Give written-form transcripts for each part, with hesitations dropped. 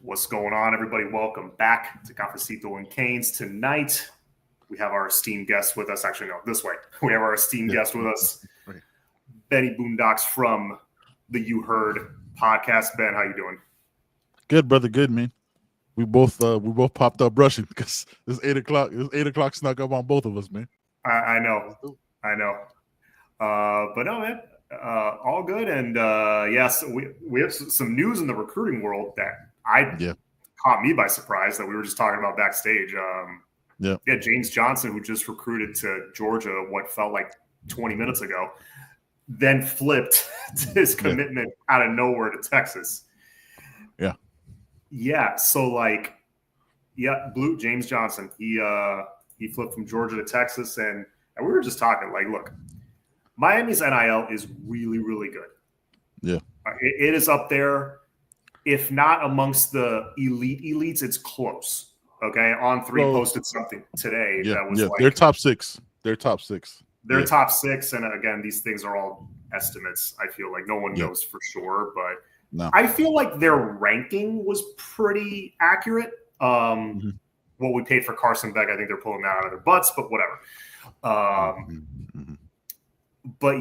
What's going on, everybody? Welcome back to Cafecito and Canes. Tonight, we have our esteemed guest with us. Actually, no, this way. We have our esteemed guest with us, Benny Boondocks from the You Heard podcast. Ben, how you doing? Good, brother. Good, man. We both popped up brushing because it's 8 o'clock. It's 8 o'clock snuck up on both of us, man. I know. But no, man. All good. And yes, we have some news in the recruiting world that caught me by surprise that we were just talking about backstage. James Johnson, who just recruited to Georgia what felt like 20 minutes ago, then flipped his commitment out of nowhere to Texas. So Blue James Johnson, he flipped from Georgia to Texas, and we were just talking look, Miami's NIL is really, really good. Yeah. It is up there. If not amongst the elites, it's close. Okay. On3 posted something today that was they're top six. They're top six. Top six. And again, these things are all estimates. I feel like no one knows for sure, but I feel like their ranking was pretty accurate. What we paid for Carson Beck, I think they're pulling that out of their butts, but whatever. But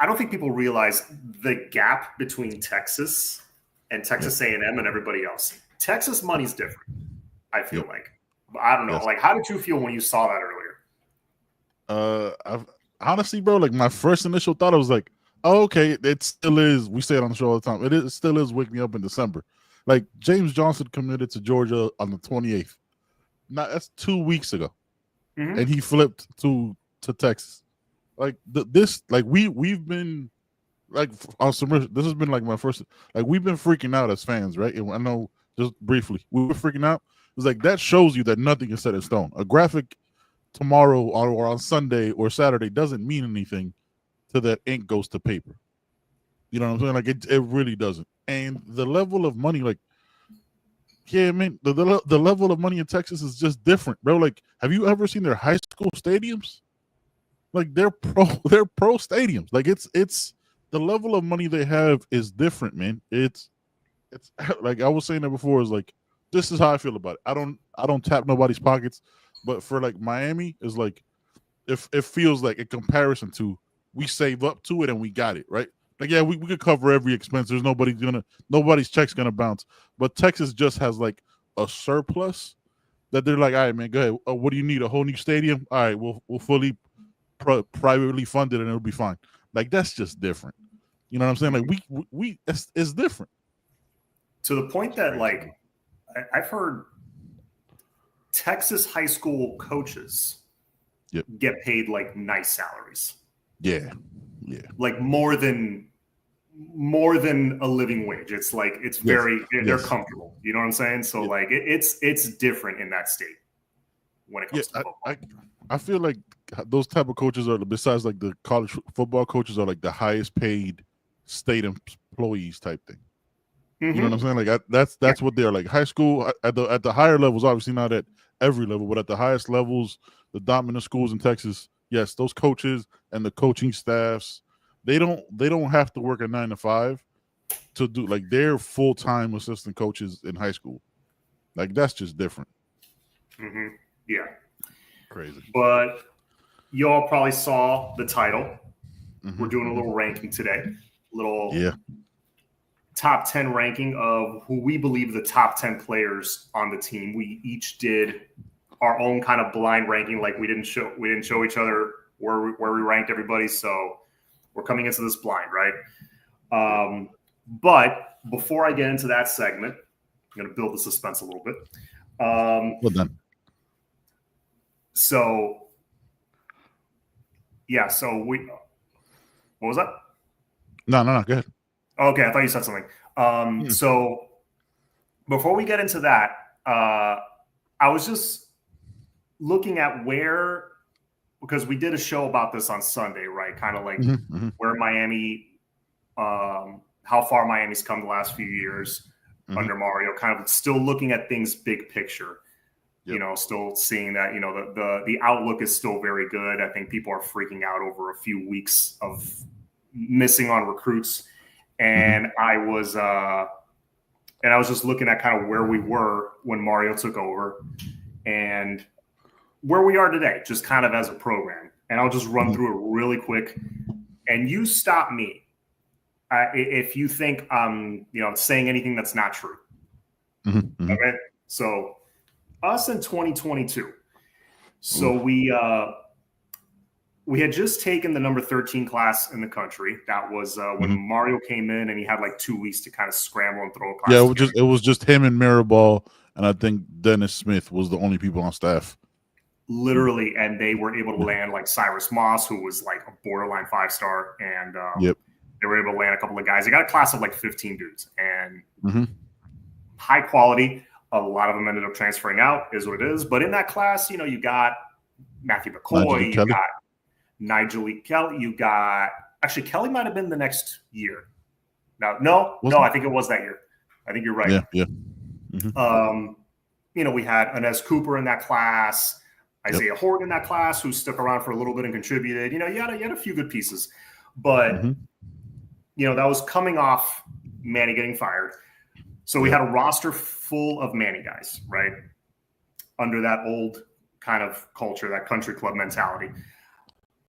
I don't think people realize the gap between Texas and Texas A&M and everybody else. Texas money's different, I feel like. I don't know. How did you feel when you saw that earlier? Honestly, bro, my first initial thought, I was like, oh, okay, it still is. We say it on the show all the time. It still is Wake Me Up in December. James Johnson committed to Georgia on the 28th. Now, that's 2 weeks ago. And he flipped to Texas. We've been on some. This has been my first. We've been freaking out as fans, right? And I know just briefly we were freaking out. It was that shows you that nothing is set in stone. A graphic tomorrow or on Sunday or Saturday doesn't mean anything till that ink goes to paper. You know what I'm saying? It really doesn't. And the level of money, the level of money in Texas is just different, bro. Have you ever seen their high school stadiums? They're pro stadiums. It's the level of money they have is different, man. It's like I was saying that before, is this is how I feel about it. I don't tap nobody's pockets, but for Miami is it feels like in comparison to we save up to it and we got it, right? We could cover every expense. There's nobody's check's gonna bounce. But Texas just has a surplus that they're all right, man, go ahead. What do you need? A whole new stadium? All right, we'll fully privately funded and it'll be fine. That's just different. You know what I'm saying? It's different. To the point that I've heard Texas high school coaches get paid nice salaries. Yeah. More than a living wage. It's very they're comfortable. You know what I'm saying? So it's different in that state when it comes to football. I feel like those type of coaches are, besides the college football coaches, are the highest paid state employees type thing. You know what I'm saying? That's what they're high school at the higher levels, obviously not at every level, but at the highest levels, the dominant schools in Texas. Yes, those coaches and the coaching staffs, they don't have to work a 9 to 5 to do they're full-time assistant coaches in high school. That's just different. Yeah. Crazy. But you all probably saw the title. We're doing a little ranking today. Top 10 ranking of who we believe the top 10 players on the team. We each did our own kind of blind ranking. We didn't show each other where we ranked everybody. So we're coming into this blind, right? But before I get into that segment, I'm going to build the suspense a little bit. Well done. So what was that? No, go ahead. Okay, I thought you said something. So before we get into that, I was just looking at because we did a show about this on Sunday, right? Kind of where Miami, how far Miami's come the last few years under Mario, kind of still looking at things big picture. Still seeing that, the outlook is still very good. I think people are freaking out over a few weeks of missing on recruits. And I was And I was just looking at kind of where we were when Mario took over and where we are today, just kind of as a program. And I'll just run through it really quick. And you stop me if you think I'm, saying anything that's not true. Okay. So us in 2022. So we had just taken the number 13 class in the country. That was when Mario came in, and he had like 2 weeks to kind of scramble and throw a class. Yeah, it was just him and Mirabal, and I think Dennis Smith was the only people on staff. Literally, and they were able to land like Cyrus Moss, who was like a borderline 5-star, and they were able to land a couple of guys. They got a class of like 15 dudes, and high quality. A lot of them ended up transferring out, is what it is. But in that class, you got Matthew McCoy, you got Nigel E. Kelly, you got actually Kelly might have been the next year. No, I think it was that year. I think you're right. Yeah. We had Inez Cooper in that class, Isaiah Horton in that class, who stuck around for a little bit and contributed. You had a few good pieces, but that was coming off Manny getting fired. So we had a roster full of Manny guys, right? Under that old kind of culture, that country club mentality.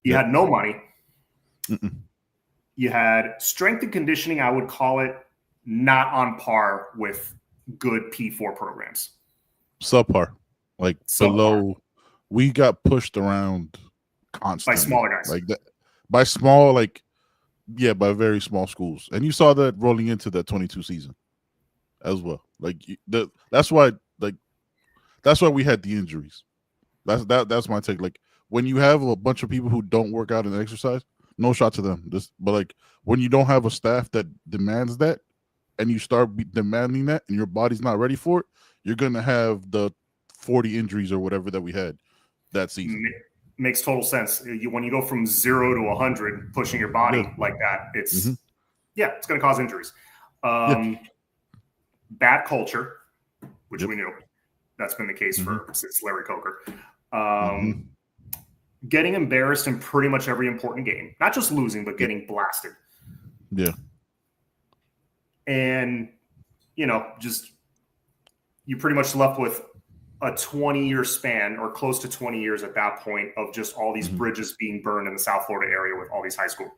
You had no money. You had strength and conditioning, I would call it, not on par with good P4 programs. Subpar. Like below. We got pushed around constantly. By smaller guys. Like that. By small, by very small schools. And you saw that rolling into that 22 season as well. That's why we had the injuries. That's my take. Like, when you have a bunch of people who don't work out and exercise, no shot to them. But when you don't have a staff that demands that, and you start demanding that, and your body's not ready for it, you're gonna have the 40 injuries or whatever that we had that season. Makes total sense. When you go from 0 to 100, pushing your body like that, it's it's gonna cause injuries. Bad culture, which we knew. That's been the case since Larry Coker. Getting embarrassed in pretty much every important game. Not just losing, but getting blasted. Yeah. And, just you pretty much left with a 20-year span, or close to 20 years at that point, of just all these bridges being burned in the South Florida area with all these high schools,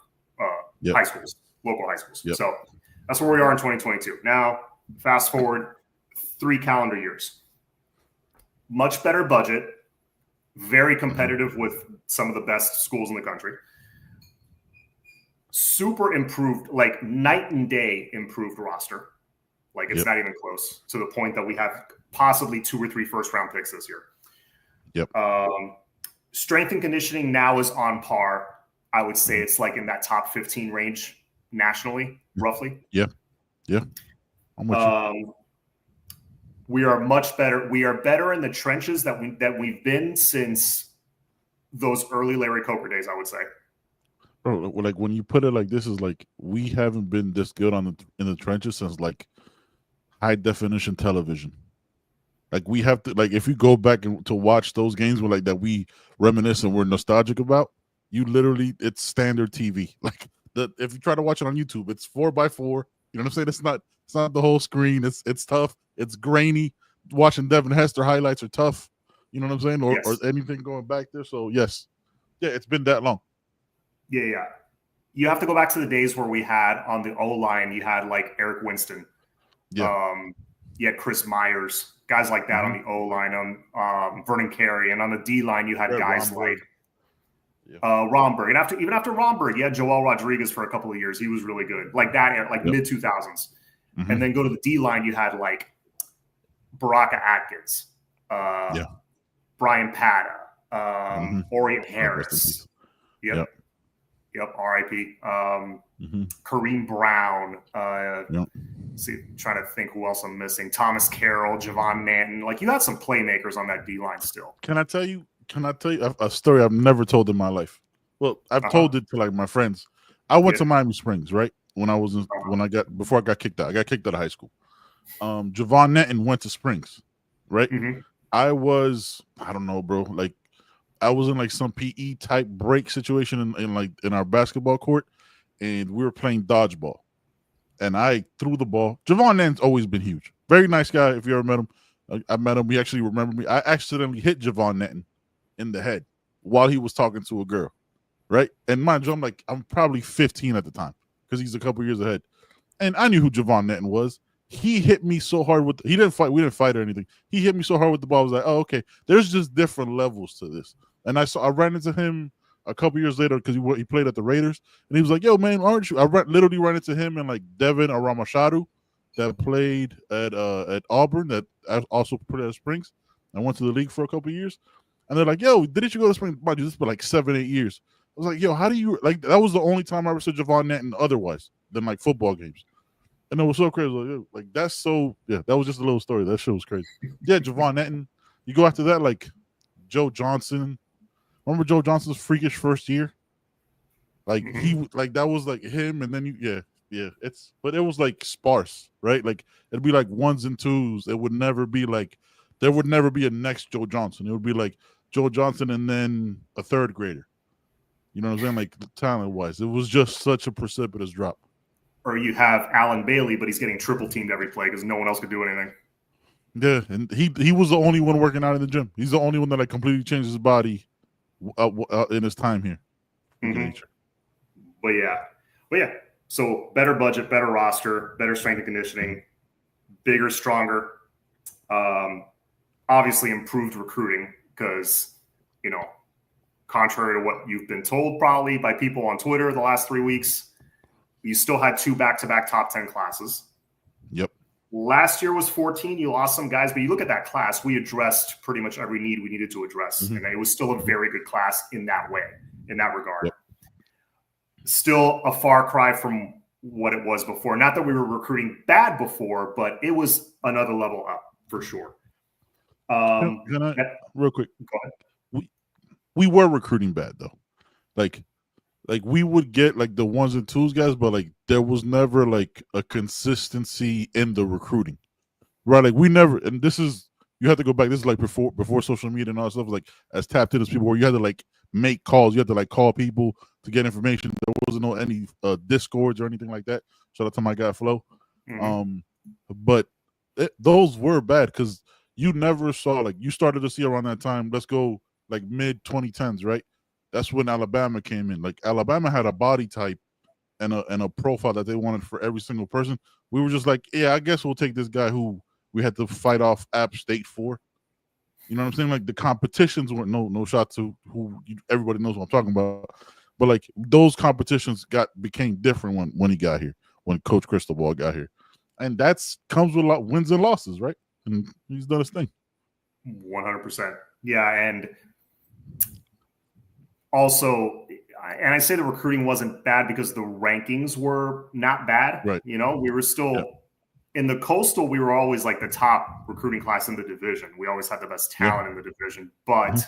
local high schools. So that's where we are in 2022. Now, fast forward 3 calendar years. Much better budget. Very competitive with some of the best schools in the country. Super improved, like night and day improved roster. Like, it's not even close, to the point that we have possibly 2 or 3 first-round picks this year. Strength and conditioning now is on par. I would say it's like in that top 15 range nationally, roughly. I'm with you. We are much better. We are better in the trenches that we've been since those early Larry Coker days, I would say. Bro, like, when you put it like this, is like we haven't been this good in the trenches since like high definition television. Like, we have to, like, if you go back to watch those games with that we reminisce and we're nostalgic about, it's standard TV. Like, if you try to watch it on YouTube, it's 4x4. You know what I'm saying? It's not the whole screen. It's tough. It's grainy. Watching Devin Hester highlights are tough. You know what I'm saying? Or anything going back there. So yes, it's been that long. Yeah. You have to go back to the days where we had on the O-line, you had like Eric Winston. You had Chris Myers, guys like that on the O-line, Vernon Carey, and on the D-line you had guys like Romberg. And even after Romberg, you had Joel Rodriguez for a couple of years. He was really good. Like that, like mid 2000s. And then go to the D-line, you had like Baraka Atkins, Brian Pata, Orient Harris. Yep. R.I.P. Kareem Brown. Trying to think who else I'm missing. Thomas Carroll, Javon Manton. Like, you got some playmakers on that D-line still. Can I tell you a story I've never told in my life? Well, I've told it to like my friends. I went to Miami Springs, right? Before I got kicked out. I got kicked out of high school. Javon Netton went to Springs, right? I don't know, bro. Like, I was in like some PE type break situation in our basketball court, and we were playing dodgeball. and I threw the ball. Javon Netton's always been huge. Very nice guy. If you ever met him, I met him. He actually remembered me. I accidentally hit Javon Netton in the head while he was talking to a girl, right? And mind you, I'm probably 15 at the time because he's a couple years ahead. And I knew who Javon Netton was. He hit me so hard he didn't fight. We didn't fight or anything. He hit me so hard with the ball. I was like, oh, okay. There's just different levels to this. And I ran into him a couple years later because he played at the Raiders, and he was like, "Yo, man, aren't you?" Literally ran into him and like Devin Aramashadu, that played at Auburn, that also played at Springs. I went to the league for a couple years, and they're like, "Yo, didn't you go to Springs?" Mind you, this for like 7-8 years. I was like, "Yo, how do you like?" That was the only time I ever saw Javon Netton otherwise than like football games, and it was so crazy. Like that's so yeah. That was just a little story. That shit was crazy. Yeah, Javon Netton. You go after that, like Joe Johnson. Remember Joe Johnson's freakish first year? Like he like that was like him, and then but it was like sparse, right? Like it'd be like ones and twos. It would never be like there would never be a next Joe Johnson. It would be like Joe Johnson and then a third grader. You know what I'm saying? Like talent wise, it was just such a precipitous drop. Or you have Alan Bailey, but he's getting triple teamed every play because no one else could do anything. Yeah, and he was the only one working out in the gym. He's the only one that like completely changed his body in his time here. But yeah. So better budget, better roster, better strength and conditioning, bigger, stronger. Obviously improved recruiting because, contrary to what you've been told probably by people on Twitter the last 3 weeks, you still had 2 back-to-back top 10 classes. Yep. Last year was 14. You lost some guys, but you look at that class, we addressed pretty much every need we needed to address. And it was still a very good class in that way, in that regard. Yep. Still a far cry from what it was before. Not that we were recruiting bad before, but it was another level up for sure. Real quick, go ahead. We were recruiting bad though. Like we would get like the ones and twos guys, but like there was never like a consistency in the recruiting, right? Like we never, and this is you have to go back. This is like before social media and all that stuff. Like as tapped in as people, where you had to like make calls, you had to like call people to get information. There wasn't no any discords or anything like that. Shout out to my guy Flo. But those were bad because you never saw like you started to see around that time. Let's go like mid 2010s, right? That's when Alabama came in. Like Alabama had a body type and a profile that they wanted for every single person. We were just like, yeah, I guess we'll take this guy who we had to fight off App State for. You know what I'm saying? Like the competitions weren't no shot to everybody knows what I'm talking about. But like those competitions became different when he got here, when Coach Cristobal got here. And that's comes with a lot wins and losses, right? And he's done his thing. 100%. Yeah, and also, and I say the recruiting wasn't bad because the rankings were not bad. Right. We were still in the Coastal. We were always like the top recruiting class in the division. We always had the best talent in the division. But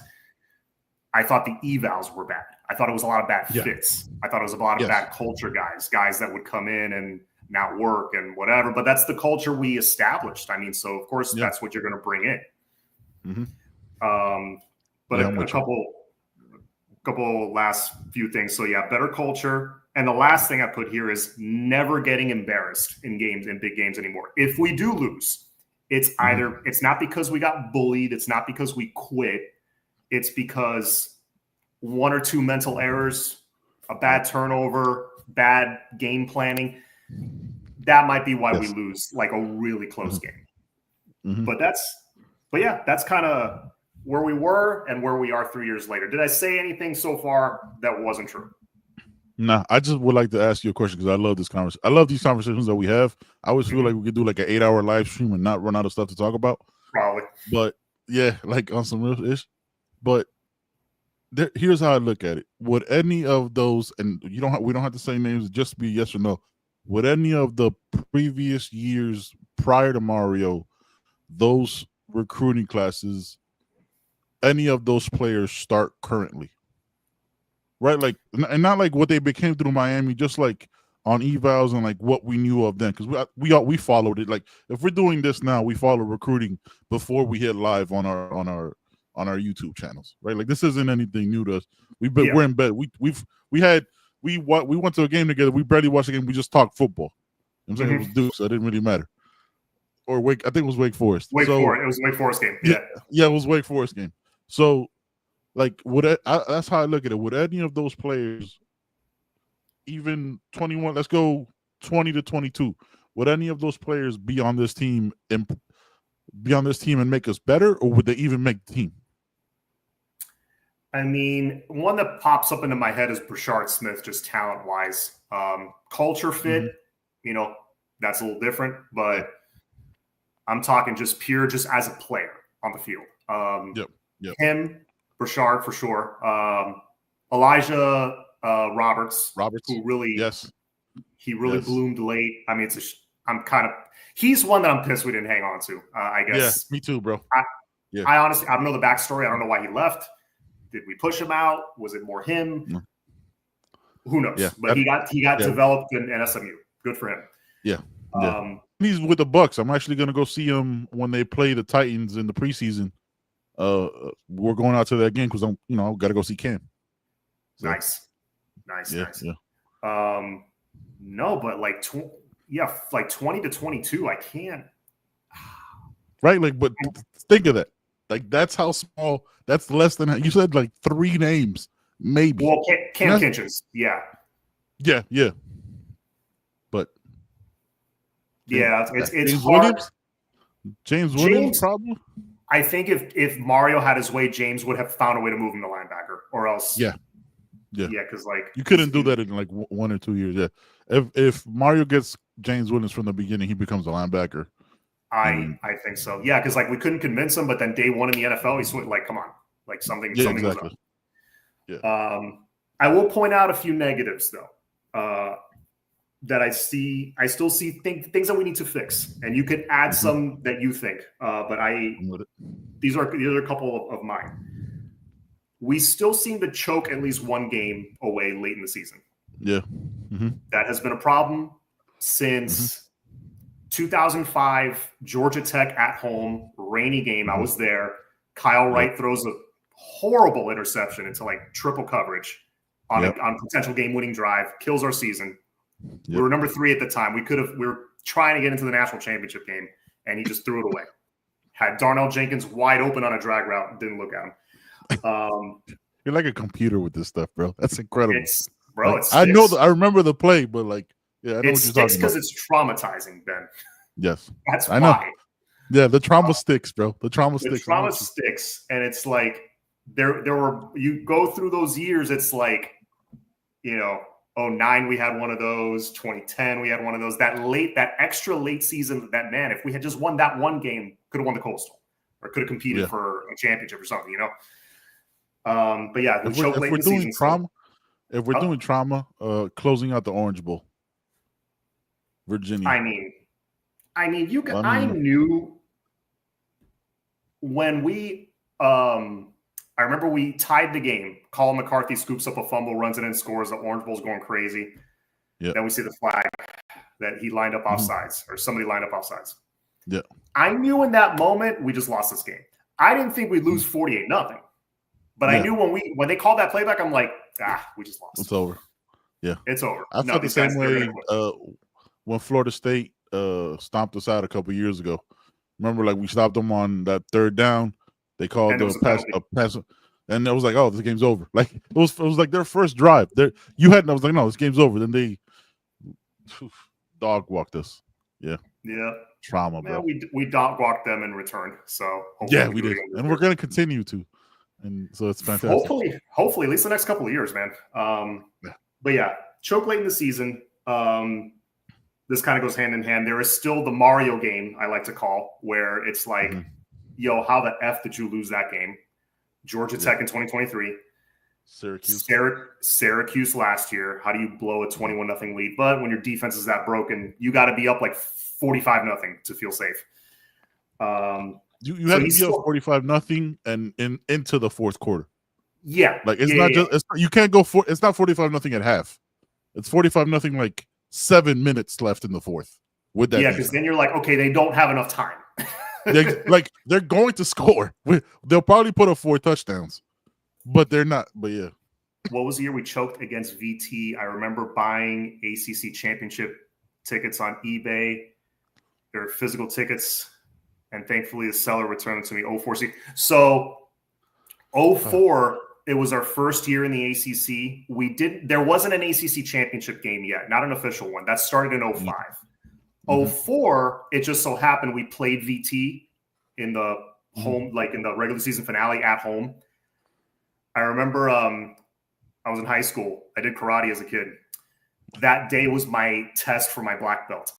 I thought the evals were bad. I thought it was a lot of bad fits. I thought it was a lot of bad culture guys that would come in and not work and whatever. But that's the culture we established. I mean, so of course that's what you're going to bring in. But a couple last few things. So better culture. And the last thing I put here is never getting embarrassed in big games anymore. If we do lose, it's either it's not because we got bullied, it's not because we quit, it's because 1 or 2 mental errors, a bad turnover, bad game planning. That might be why we lose like a really close game. But that's kind of where we were and where we are 3 years later. Did I say anything so far that wasn't true? Nah, I just would like to ask you a question because I love this conversation. I love these conversations that we have. I always feel like we could do like an 8-hour live stream and not run out of stuff to talk about. Probably. But yeah, like on some real ish. But here's how I look at it. Would any of those, and we don't have to say names, just be yes or no. Would any of the previous years prior to Mario, those recruiting classes, any of those players start currently? Right, like, and not like what they became through Miami, just like on evals and like what we knew of then, because we followed it. Like, if we're doing this now, we follow recruiting before we hit live on our YouTube channels, right? Like, this isn't anything new to us. We're in bed. We went to a game together. We barely watched a game. We just talked football, I'm saying it was Duke, so it didn't really matter. Or I think it was Wake Forest. It was a Wake Forest game. Yeah, it was Wake Forest game. So, like, that's how I look at it. Would any of those players, even 21, let's go 20 to 22, would any of those players be on this team and make us better, or would they even make the team? I mean, one that pops up into my head is Brashard Smith, just talent-wise. Culture fit, that's a little different, but I'm talking just as a player on the field. Yep. Him, Brashard for sure. Elijah Roberts, who really, bloomed late. I mean, he's one that I'm pissed we didn't hang on to. I guess. Yeah, me too, bro. I honestly, I don't know the backstory. I don't know why he left. Did we push him out? Was it more him? No. Who knows? Yeah. But he got developed in SMU. Good for him. Yeah. He's with the Bucks. I'm actually going to go see him when they play the Titans in the preseason. We're going out to that game because I'm got to go see Cam. So. Nice. Yeah. No, but like 20 to 22, I can't. Right, but think of that. Like, that's how small. That's less than you said. Like 3 names, maybe. Well, Cam Kinchins, yeah. But it's James hard. James Williams, probably. I think if Mario had his way, James would have found a way to move him to linebacker, or else. Yeah, because you couldn't do that in like 1 or 2 years. Yeah, if Mario gets James Williams from the beginning, he becomes a linebacker. I think so. Yeah, because like we couldn't convince him, but then day 1 in the NFL, he's like, come on, like something exactly. goes on. Yeah. I will point out a few negatives though that I still see things that we need to fix, and you could add some that you think. But these are a couple of mine. We still seem to choke at least one game away late in the season. Yeah, that has been a problem since. 2005, Georgia Tech at home, rainy game. I was there. Kyle Wright throws a horrible interception into like triple coverage on potential game-winning drive, kills our season. We were number 3 at the time. We were trying to get into the national championship game, and he just threw it away. Had Darnell Jenkins wide open on a drag route and didn't look at him. You're like a computer with this stuff, bro. That's incredible. I remember the play, but like. Yeah, I know what you're talking about. Because it's traumatizing, Ben. Yes. That's I know. Yeah, the trauma sticks, bro. The trauma sticks. The trauma sticks. And it's like you go through those years, it's like, 2009 we had one of those, 2010 we had one of those. That extra late season, if we had just won that one game, could have won the Coastal or could have competed for a championship or something, But yeah, if we're doing trauma, if we're doing trauma, closing out the Orange Bowl. Virginia. I mean, I knew when we, I remember we tied the game. Colin McCarthy scoops up a fumble, runs it in, scores. The Orange Bowl's going crazy. Yep. Then we see the flag that he lined up offsides, or somebody lined up offsides. Yeah. I knew in that moment we just lost this game. I didn't think we'd lose 48-0, but I knew when they called that playback, I'm like, we just lost. It's over. Yeah, it's over. I felt the same way. When Florida State stomped us out a couple years ago. Remember, like, we stopped them on that 3rd down. They called a pass, and it was like, oh, this game's over. Like, it was like their first drive. I was like, no, this game's over. Then they dog walked us. Yeah. Trauma, bro. We dog walked them in return. So we did, and we're gonna continue to. And so it's fantastic. Hopefully, at least the next couple of years, man. But yeah, choke late in the season. This kind of goes hand in hand. There is still the Mario game, I like to call, where it's like, yo, how the F did you lose that game? Georgia Tech in 2023. Syracuse last year. How do you blow a 21-0 lead? But when your defense is that broken, you got to be up like 45-0 to feel safe. You have to be up 45-0 and into the 4th quarter. Yeah. Like, it's not just you can't go for it's not 45-0 at half. It's 45-0 like 7 minutes left in the 4th. With that, because then you're like, okay, they don't have enough time. they're going to score. They'll probably put up 4 touchdowns, but they're not. But yeah, what was the year we choked against VT? I remember buying ACC championship tickets on eBay. They're physical tickets, and thankfully the seller returned them to me. 04 season. So 04, it was our first year in the ACC. There wasn't an ACC championship game yet, not an official one. That started in 05. 04, it just so happened we played VT in the home, like in the regular season finale at home. I remember I was in high school. I did karate as a kid. That day was my test for my black belt.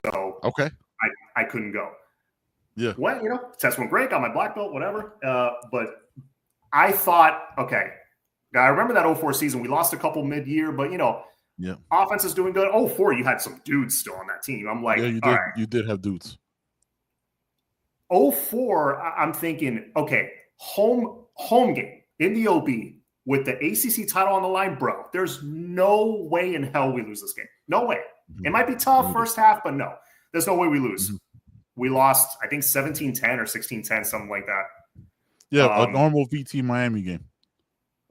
So okay, I couldn't go. Yeah. Well, test went great, got my black belt, whatever. But I thought, okay, I remember that 04 season. We lost a couple mid-year, but, offense is doing good. 04, you had some dudes still on that team. I'm like, yeah, you did. All right. You did have dudes. 04, I'm thinking, okay, home game in the OB with the ACC title on the line, bro. There's no way in hell we lose this game. No way. It might be tough first half, but no, there's no way we lose. We lost, I think, 17-10 or 16-10, something like that. Yeah, a normal VT Miami game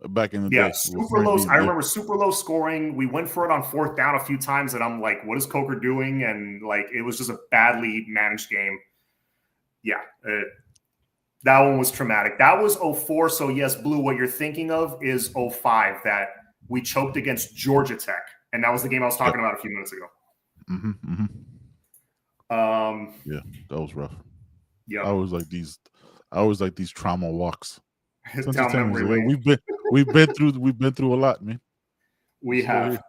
back in the day. Yeah, super low. I remember super low scoring. We went for it on fourth down a few times, and I'm like, what is Coker doing? And, it was just a badly managed game. Yeah, that one was traumatic. That was 04. So, yes, Blue, what you're thinking of is 05, that we choked against Georgia Tech. And that was the game I was talking about a few minutes ago. Yeah, that was rough. Yeah, I was like these trauma walks. Down memory lane. We've been through a lot, man. We have.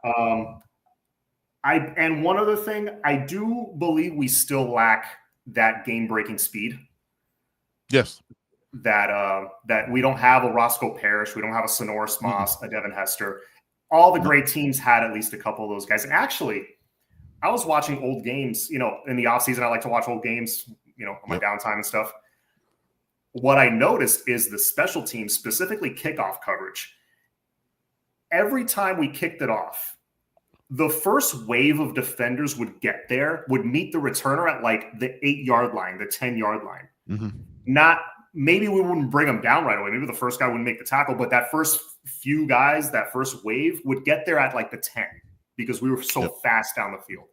And one other thing, I do believe we still lack that game-breaking speed. Yes. That we don't have a Roscoe Parrish, we don't have a Sonoris Moss, a Devin Hester. All the great teams had at least a couple of those guys. And actually, I was watching old games, in the offseason. I like to watch old games, on my downtime and stuff. What I noticed is the special teams, specifically kickoff coverage. Every time we kicked it off, the first wave of defenders would meet the returner at the 8-yard line, the 10-yard line. Maybe we wouldn't bring them down right away. Maybe the first guy wouldn't make the tackle, but that first few guys, that first wave would get there at the 10 because we were so fast down the field.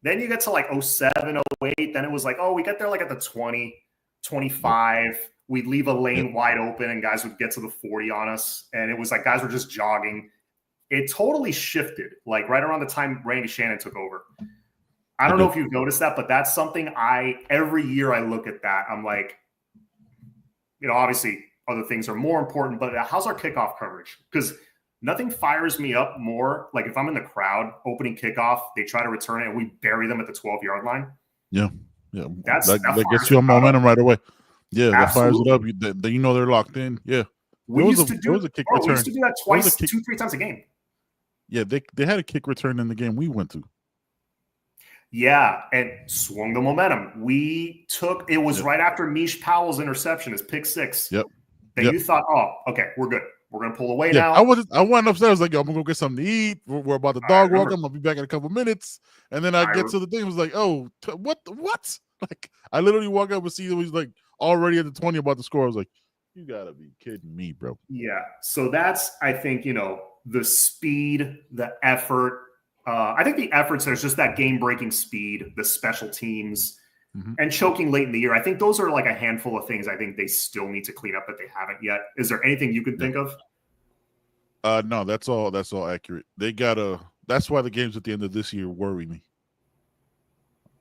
Then you get to 07, 08. Then it was we get there at the 20, 25. We'd leave a lane wide open and guys would get to the 40 on us. And it was guys were just jogging. It totally shifted, right around the time Randy Shannon took over. I don't know if you've noticed that, but that's something every year I look at that. I'm like, obviously other things are more important, but how's our kickoff coverage? Because nothing fires me up more. If I'm in the crowd, opening kickoff, they try to return it and we bury them at the 12-yard line. Yeah. That gets you your momentum right away. Yeah, absolutely. that fires it up. They're locked in. Yeah. We used to do that twice, 2-3 times a game. Yeah, they had a kick return in the game we went to. Yeah, and swung the momentum. It was right after Mish Powell's interception, his pick six. Yep. You thought, oh, okay, we're good. We're going to pull away now. I went upstairs. I was like, yo, I'm going to go get something to eat. We're about to dog walk. I'm going to be back in a couple minutes. And then I get to the thing. I was like, oh, what? I literally walk up and see him. He's already at the 20 about to score. I was like, you got to be kidding me, bro. Yeah. So that's, I think, the speed, the effort. I think the efforts, there's just that game-breaking speed, the special teams, and choking late in the year. I think those are a handful of things I think they still need to clean up that they haven't yet. Is there anything you can think of? No, that's all accurate. They gotta. That's why the games at the end of this year worry me.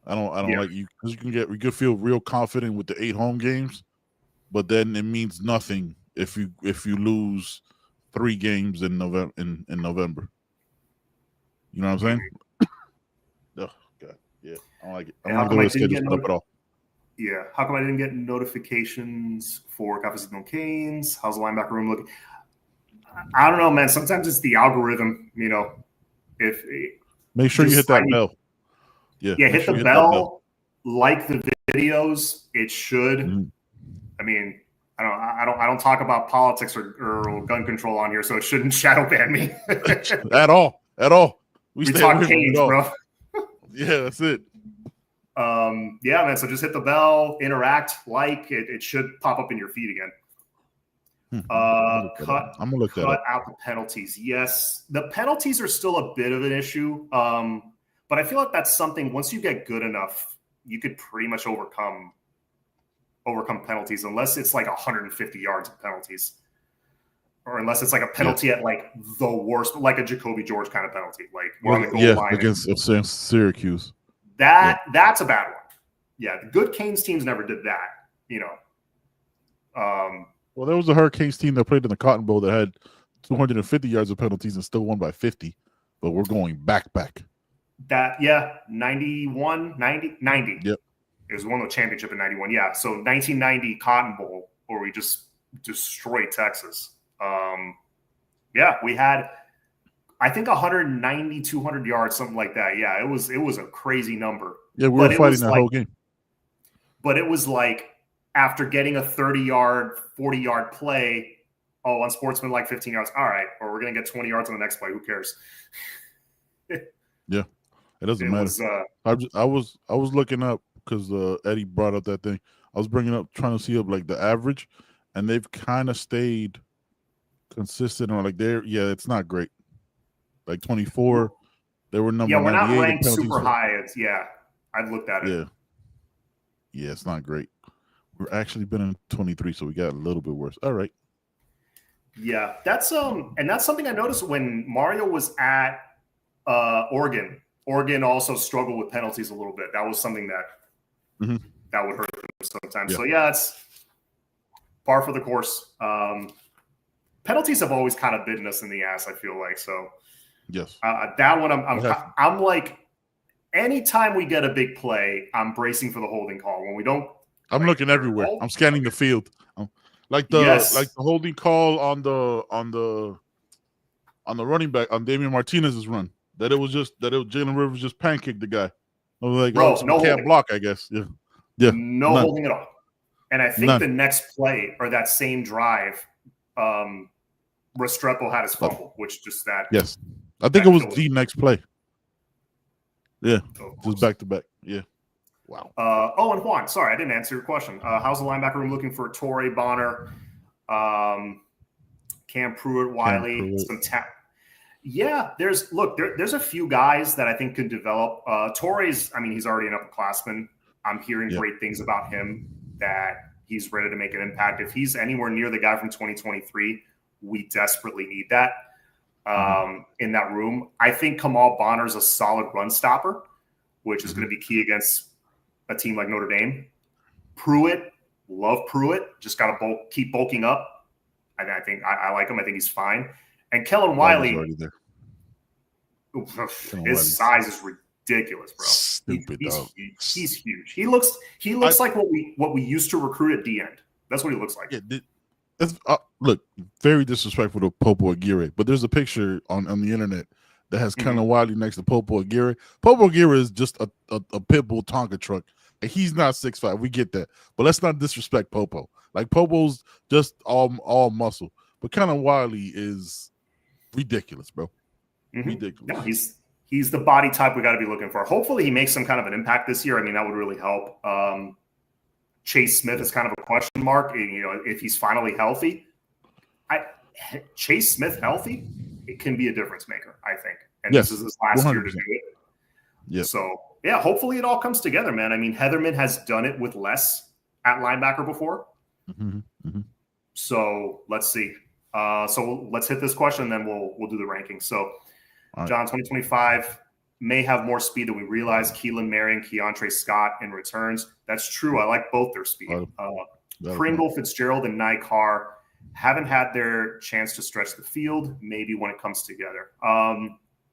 I don't like you because you can feel real confident with the 8 home games, but then it means nothing if you lose 3 games in November. In November, you know what I'm saying? Oh God, yeah, I don't like it. I don't like the way the schedule's set up at all. Yeah, how come I didn't get notifications for Cafés con Canes? How's the linebacker room looking? I don't know, man. Sometimes it's the algorithm. If make sure you hit that bell. Yeah, hit the bell. Like the videos, it should. I mean, I don't talk about politics or gun control on here, so it shouldn't shadow ban me at all. We talk Canes, bro. Yeah, that's it. Yeah, man. So just hit the bell, interact, it should pop up in your feed again. I'm gonna look cut out the penalties. Yes, the penalties are still a bit of an issue. But I feel like that's something, once you get good enough, you could pretty much overcome penalties, unless it's like 150 yards of penalties. Or unless it's like a penalty at like the worst, like a Jacoby George kind of penalty. Like we're on the goal line. Against Syracuse. That's a bad one. Yeah, the good Canes teams never did that, you know. Well, there was a Hurricanes team that played in the Cotton Bowl that had 250 yards of penalties and still won by 50. But we're going back. 91, 90. Yep. It was won the championship in 91. Yeah, so 1990 Cotton Bowl, where we just destroyed Texas. Yeah, we had, I think, 190, 200 yards, something like that. Yeah, it was a crazy number. Yeah, we were fighting that whole game. But it was like, after getting a 30-yard, 40-yard play, on sportsman like 15 yards, all right, or we're going to get 20 yards on the next play. Who cares? Yeah, it doesn't matter. I was looking up because Eddie brought up that thing. I was trying to see up like the average, and they've kind of stayed consistent on like it's not great. Like 24, they were number 98. Yeah, we're not ranked super high. I've looked at it. Yeah, it's not great. We're actually been in 23, so we got a little bit worse. All right. Yeah, that's and that's something I noticed when Mario was at Oregon. Oregon also struggled with penalties a little bit. That was something that that would hurt them sometimes. So it's par for the course. Penalties have always kind of bitten us in the ass, I feel like. So yes, that one I'm like, anytime we get a big play, I'm bracing for the holding call. When we don't, I'm looking everywhere. I'm scanning the field. Like the holding call on the running back on Damian Martinez's run. Jalen Rivers just pancaked the guy. I was like, bro, so no can't block, I guess. Yeah, no holding at all. And I think the next play or that same drive, Restrepo had his fumble, which just that. Yes, I think it was the next play. Yeah, just back to back. Yeah. Wow. And Juan, sorry, I didn't answer your question. How's the linebacker room looking for Torrey, Bonner, Cam Pruitt, Wiley, some tap? Yeah, there's a few guys that I think could develop. Torrey's, I mean, he's already an upperclassman. I'm hearing great things about him, that he's ready to make an impact. If he's anywhere near the guy from 2023, we desperately need that in that room. I think Kamal Bonner's a solid run stopper, which is going to be key against a team like Notre Dame. Pruitt, love Pruitt. Just got to keep bulking up. And I think I like him. I think he's fine. And Kellen Wiley, his size is ridiculous, bro. Stupid dog. He's huge. He looks like what we used to recruit at D end. That's what he looks like. Yeah, look, very disrespectful to Popo Aguirre, but there's a picture on the internet that has Kellen Wiley next to Popo Aguirre. Popo Aguirre is just a pit bull Tonka truck. And he's not 6'5". We get that. But let's not disrespect Popo. Like, Popo's just all muscle. But Kellen Wiley is ridiculous, bro. Ridiculous. No, he's the body type we got to be looking for. Hopefully he makes some kind of an impact this year. I mean, that would really help. Chase Smith is kind of a question mark. You know, if he's finally healthy. Chase Smith healthy, it can be a difference maker, I think. And this is his last 100%. Year to do it. Yeah. So, yeah, hopefully it all comes together, man. I mean, Heatherman has done it with less at linebacker before. So let's see. So let's hit this question, and then we'll do the rankings. So, John, 2025 may have more speed than we realize. Keelan Marion, Keontre Scott in returns. That's true. I like both their speed. Pringle, Fitzgerald, and Nycar haven't had their chance to stretch the field. Maybe when it comes together.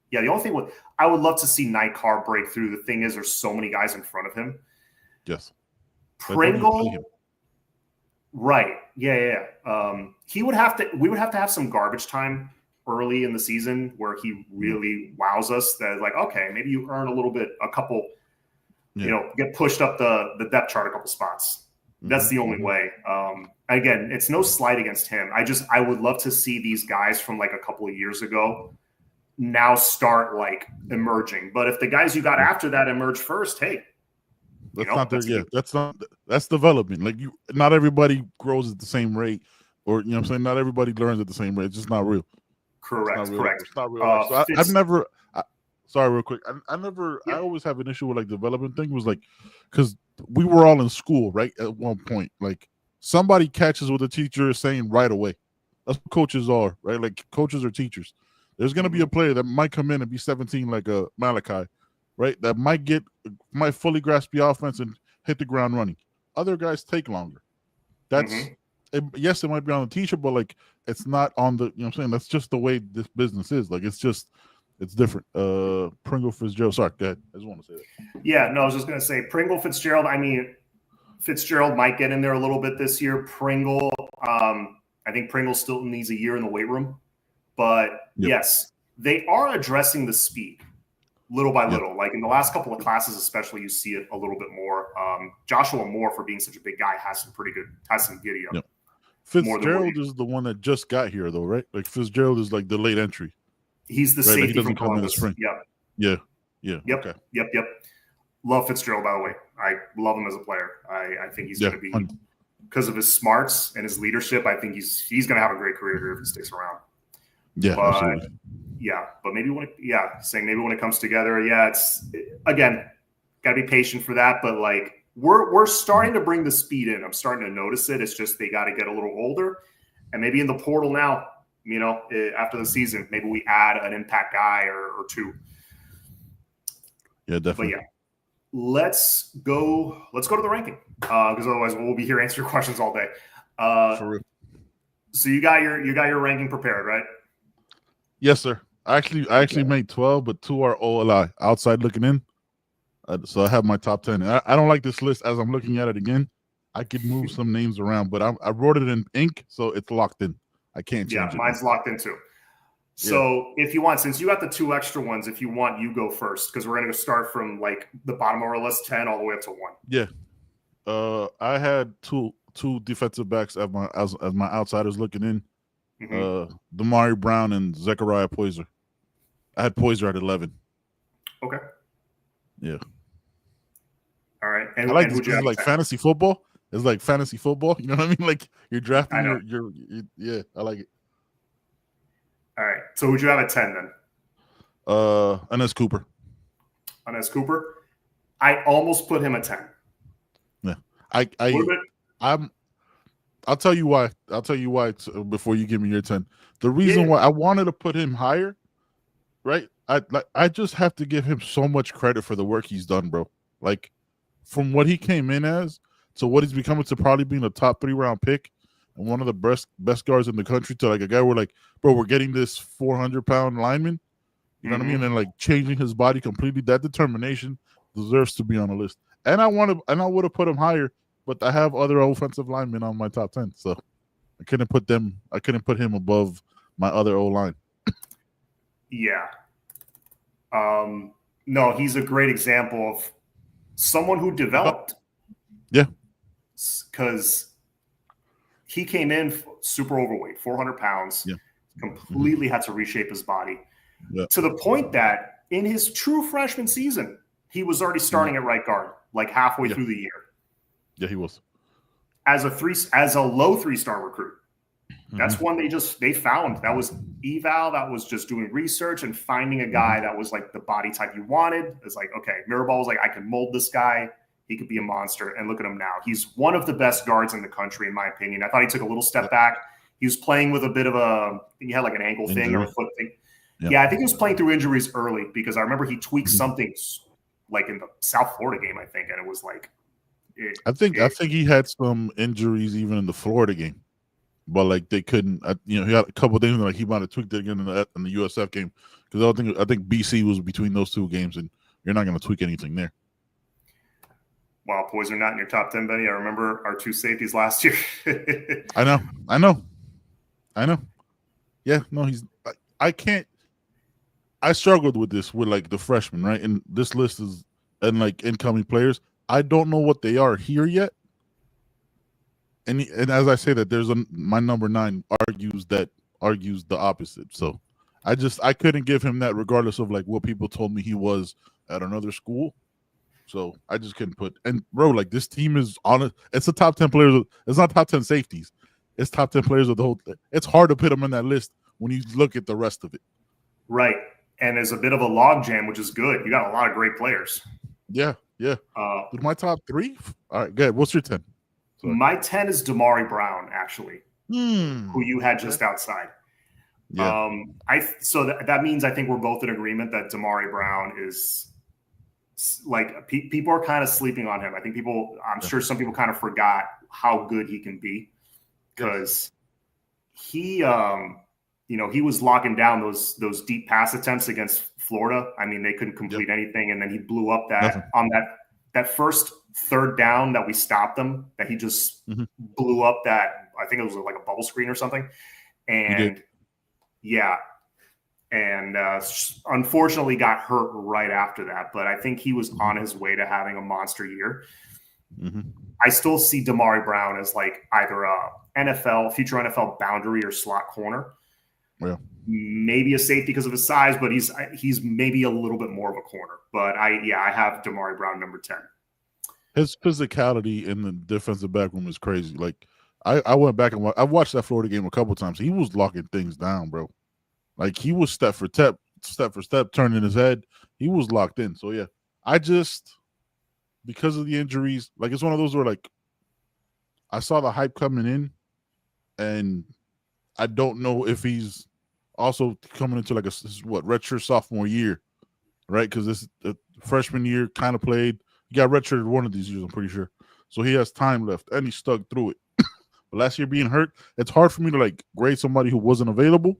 Yeah, the only thing I would love to see Nycar break through. The thing is, there's so many guys in front of him. Yes. Pringle. Right. Yeah. We would have to have some garbage time early in the season where he really wows us. That like, okay, maybe you earn a little bit, a couple, get pushed up the depth chart a couple spots. That's the only way. Again, it's no slight against him. I would love to see these guys from like a couple of years ago now start like emerging. But if the guys you got after that emerge first, hey, that's development. Like not everybody grows at the same rate, or I'm saying not everybody learns at the same rate. It's just not real. Correct. It's not real. So sorry, real quick. I always have an issue with like development thing was like, because we were all in school, right? At one point, like somebody catches what the teacher is saying right away. That's what coaches are, right? Like coaches are teachers. There's going to be a player that might come in and be 17 like a Malachi, right? That might fully grasp the offense and hit the ground running. Other guys take longer. That's yes, it might be on the teacher, but like it's not on the, you know what I'm saying? That's just the way this business is. Like it's different. Pringle Fitzgerald. Sorry, go ahead. I just want to say that. Yeah, no, I was just going to say Pringle Fitzgerald. I mean, Fitzgerald might get in there a little bit this year. Pringle, I think Pringle still needs a year in the weight room. But yes, they are addressing the speed little by little. Like in the last couple of classes, especially, you see it a little bit more. Joshua Moore, for being such a big guy, has some giddy up. Yep. Fitzgerald is the one that just got here, though, right? Like Fitzgerald is like the late entry. He's the safety like from Columbus. Yeah. Yep. Okay. Yep. Love Fitzgerald, by the way. I love him as a player. I think he's going to be, because of his smarts and his leadership, I think he's going to have a great career here if he sticks around. Yeah, absolutely. Yeah, but maybe when it comes together, it's again, got to be patient for that. But like we're starting to bring the speed in. I'm starting to notice it. It's just they got to get a little older, and maybe in the portal now, you know, after the season, maybe we add an impact guy or two. Yeah, definitely. But yeah, let's go to the ranking because otherwise we'll be here answering questions all day. For real. So you got your ranking prepared, right? Yes, sir. I actually made 12, but 2 are OLI, outside looking in. So I have my top 10. I don't like this list as I'm looking at it again. I could move some names around, but I wrote it in ink, so it's locked in. I can't change it. Yeah, mine's locked in too. So if you want, since you got the 2 extra ones, if you want, you go first because we're going to start from like the bottom of our list, 10 all the way up to 1. Yeah. I had two defensive backs as my outsiders looking in. Damari Brown and Zechariah Poyser. I had Poyser at 11. Okay. Yeah. All right. And I like this is like fantasy football. It's like fantasy football. You know what I mean? Like you're drafting your yeah, I like it. All right. So who'd you have at 10 then? Enes Cooper. Enes Cooper. I almost put him at 10. Yeah. I'll tell you why. Before you give me your 10. The reason why I wanted to put him higher, right? I just have to give him so much credit for the work he's done, bro. Like from what he came in as to what he's becoming to probably being a top 3 round pick and one of the best guards in the country to like a guy where like, bro, we're getting this 400-pound lineman. You know what I mean? And like changing his body completely. That determination deserves to be on the list. And I would have put him higher. But I have other offensive linemen on my top 10, so I couldn't put him above my other O-line. Yeah. No, he's a great example of someone who developed. Yeah. Because he came in super overweight, 400 pounds, completely had to reshape his body to the point that in his true freshman season, he was already starting at right guard, like halfway through the year. Yeah, he was. As a low 3-star recruit. That's one they found. That was eval. That was just doing research and finding a guy that was like the body type you wanted. It's like, okay, Mirabal was like, I can mold this guy. He could be a monster. And look at him now. He's one of the best guards in the country, in my opinion. I thought he took a little step back. He was playing with a bit of he had like an ankle thing or a foot thing. Yeah, I think he was playing through injuries early because I remember he tweaked something like in the South Florida game, I think. And it was like, I think he had some injuries even in the Florida game, but like they couldn't. He had a couple of things like he might have tweaked it again in the USF game because I think BC was between those 2 games, and you're not going to tweak anything there. Wow, Poyser not in your top 10, Benny. I remember our 2 safeties last year. I know. Yeah, no, I can't. I struggled with this with like the freshmen, right? And this list is and like incoming players. I don't know what they are here yet. And as I say that, there's my number 9 argues the opposite. So I couldn't give him that regardless of like what people told me he was at another school. So I just couldn't put. And bro, like this team is on it. It's the top 10 players. It's not top 10 safeties. It's top 10 players of the whole. It's hard to put them in that list when you look at the rest of it. Right. and is a bit of a logjam, which is good. You got a lot of great players. Yeah. Dude, my top 3. All right, good. What's your 10? Sorry. My 10 is Damari Brown, actually, who you had just outside. Yeah. So that means I think we're both in agreement that Damari Brown is like people are kind of sleeping on him. I think I'm sure some people kind of forgot how good he can be because he was locking down those deep pass attempts against Florida. I mean, they couldn't complete anything, and then he blew up on that first third down that we stopped them. That he just blew up that, I think it was like a bubble screen or something, and unfortunately got hurt right after that. But I think he was on his way to having a monster year. I still see Damari Brown as like either a future NFL boundary or slot corner. Yeah. Maybe a safety because of his size, but he's maybe a little bit more of a corner. But I have Damari Brown number 10. His physicality in the defensive back room is crazy. Like I went back and I watched that Florida game a couple of times. He was locking things down, bro. Like he was step for step, turning his head. He was locked in. So yeah, because of the injuries, like it's one of those where like I saw the hype coming in, and I don't know if he's also coming into like redshirt sophomore year, right? Because this freshman year kind of played. He got redshirted one of these years, I'm pretty sure. So he has time left, and he stuck through it. But last year being hurt, it's hard for me to like grade somebody who wasn't available,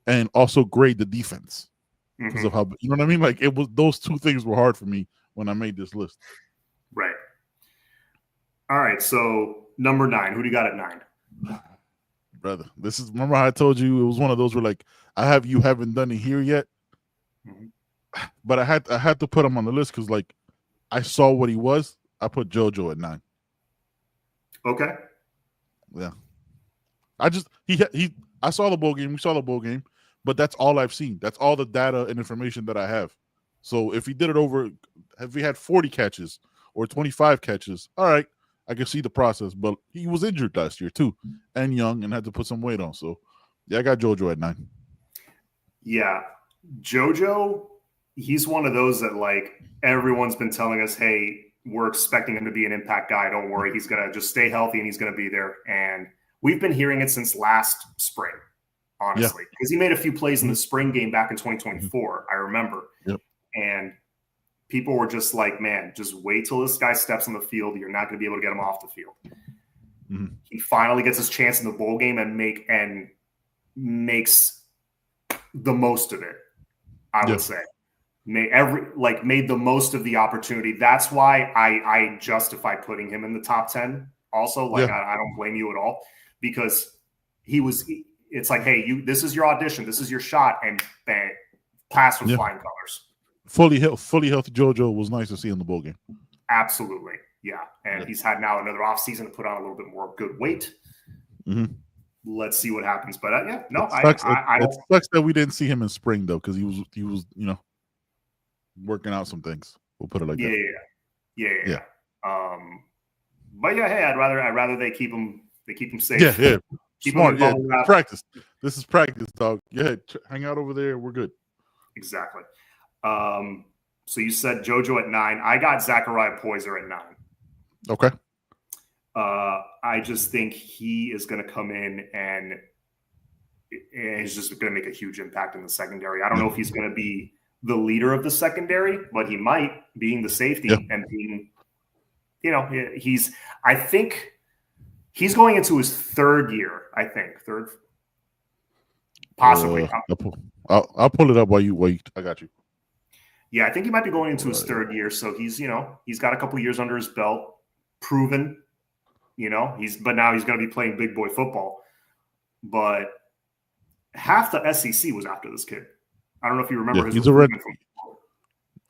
and also grade the defense because of how, you know what I mean? Like those two things were hard for me when I made this list. Right. All right. So number 9, who do you got at 9? Brother, remember how I told you it was one of those where like you haven't done it here yet, but I had to put him on the list because like I saw what he was. I put JoJo at 9. Okay. Yeah. I saw the bowl game. We saw the bowl game, but that's all I've seen. That's all the data and information that I have. So if he did it if he had 40 catches or 25 catches, all right, I can see the process. But he was injured last year too, and young, and had to put some weight on. So yeah, I got JoJo at 9. Yeah, JoJo, he's one of those that like everyone's been telling us, hey, we're expecting him to be an impact guy. Don't worry, he's gonna just stay healthy and he's gonna be there. And we've been hearing it since last spring, honestly, because he made a few plays in the spring game back in 2024. I remember. Yep. And people were just like, man, just wait till this guy steps on the field. You're not going to be able to get him off the field. He finally gets his chance in the bowl game and makes the most of it, I would say. Made the most of the opportunity. That's why I justify putting him in the top 10 also. I don't blame you at all, because it's like, hey, this is your audition, this is your shot, and bang, pass with flying colors. Fully healthy JoJo was nice to see in the bowl game. Absolutely. Yeah. And he's had now another offseason to put on a little bit more good weight. Let's see what happens. But it sucks that we didn't see him in spring though, because he was working out some things. We'll put it like that. Yeah. But yeah, hey, I'd rather they keep him safe. Yeah. Keep smart. Yeah. Practice. This is practice, dog. Yeah. Hang out over there. We're good. Exactly. So you said JoJo at 9. I got Zachariah Poyser at 9. Okay. I just think he is going to come in and he's just going to make a huge impact in the secondary. I don't know if he's going to be the leader of the secondary, but he might, being the safety and being, I think he's going into his 3rd year. I think third, possibly. I'll pull it up while you. I got you. Yeah, I think he might be going into his 3rd year. So he's got a couple years under his belt, proven, but now he's going to be playing big boy football. But half the SEC was after this kid. I don't know if you remember his. He's a red.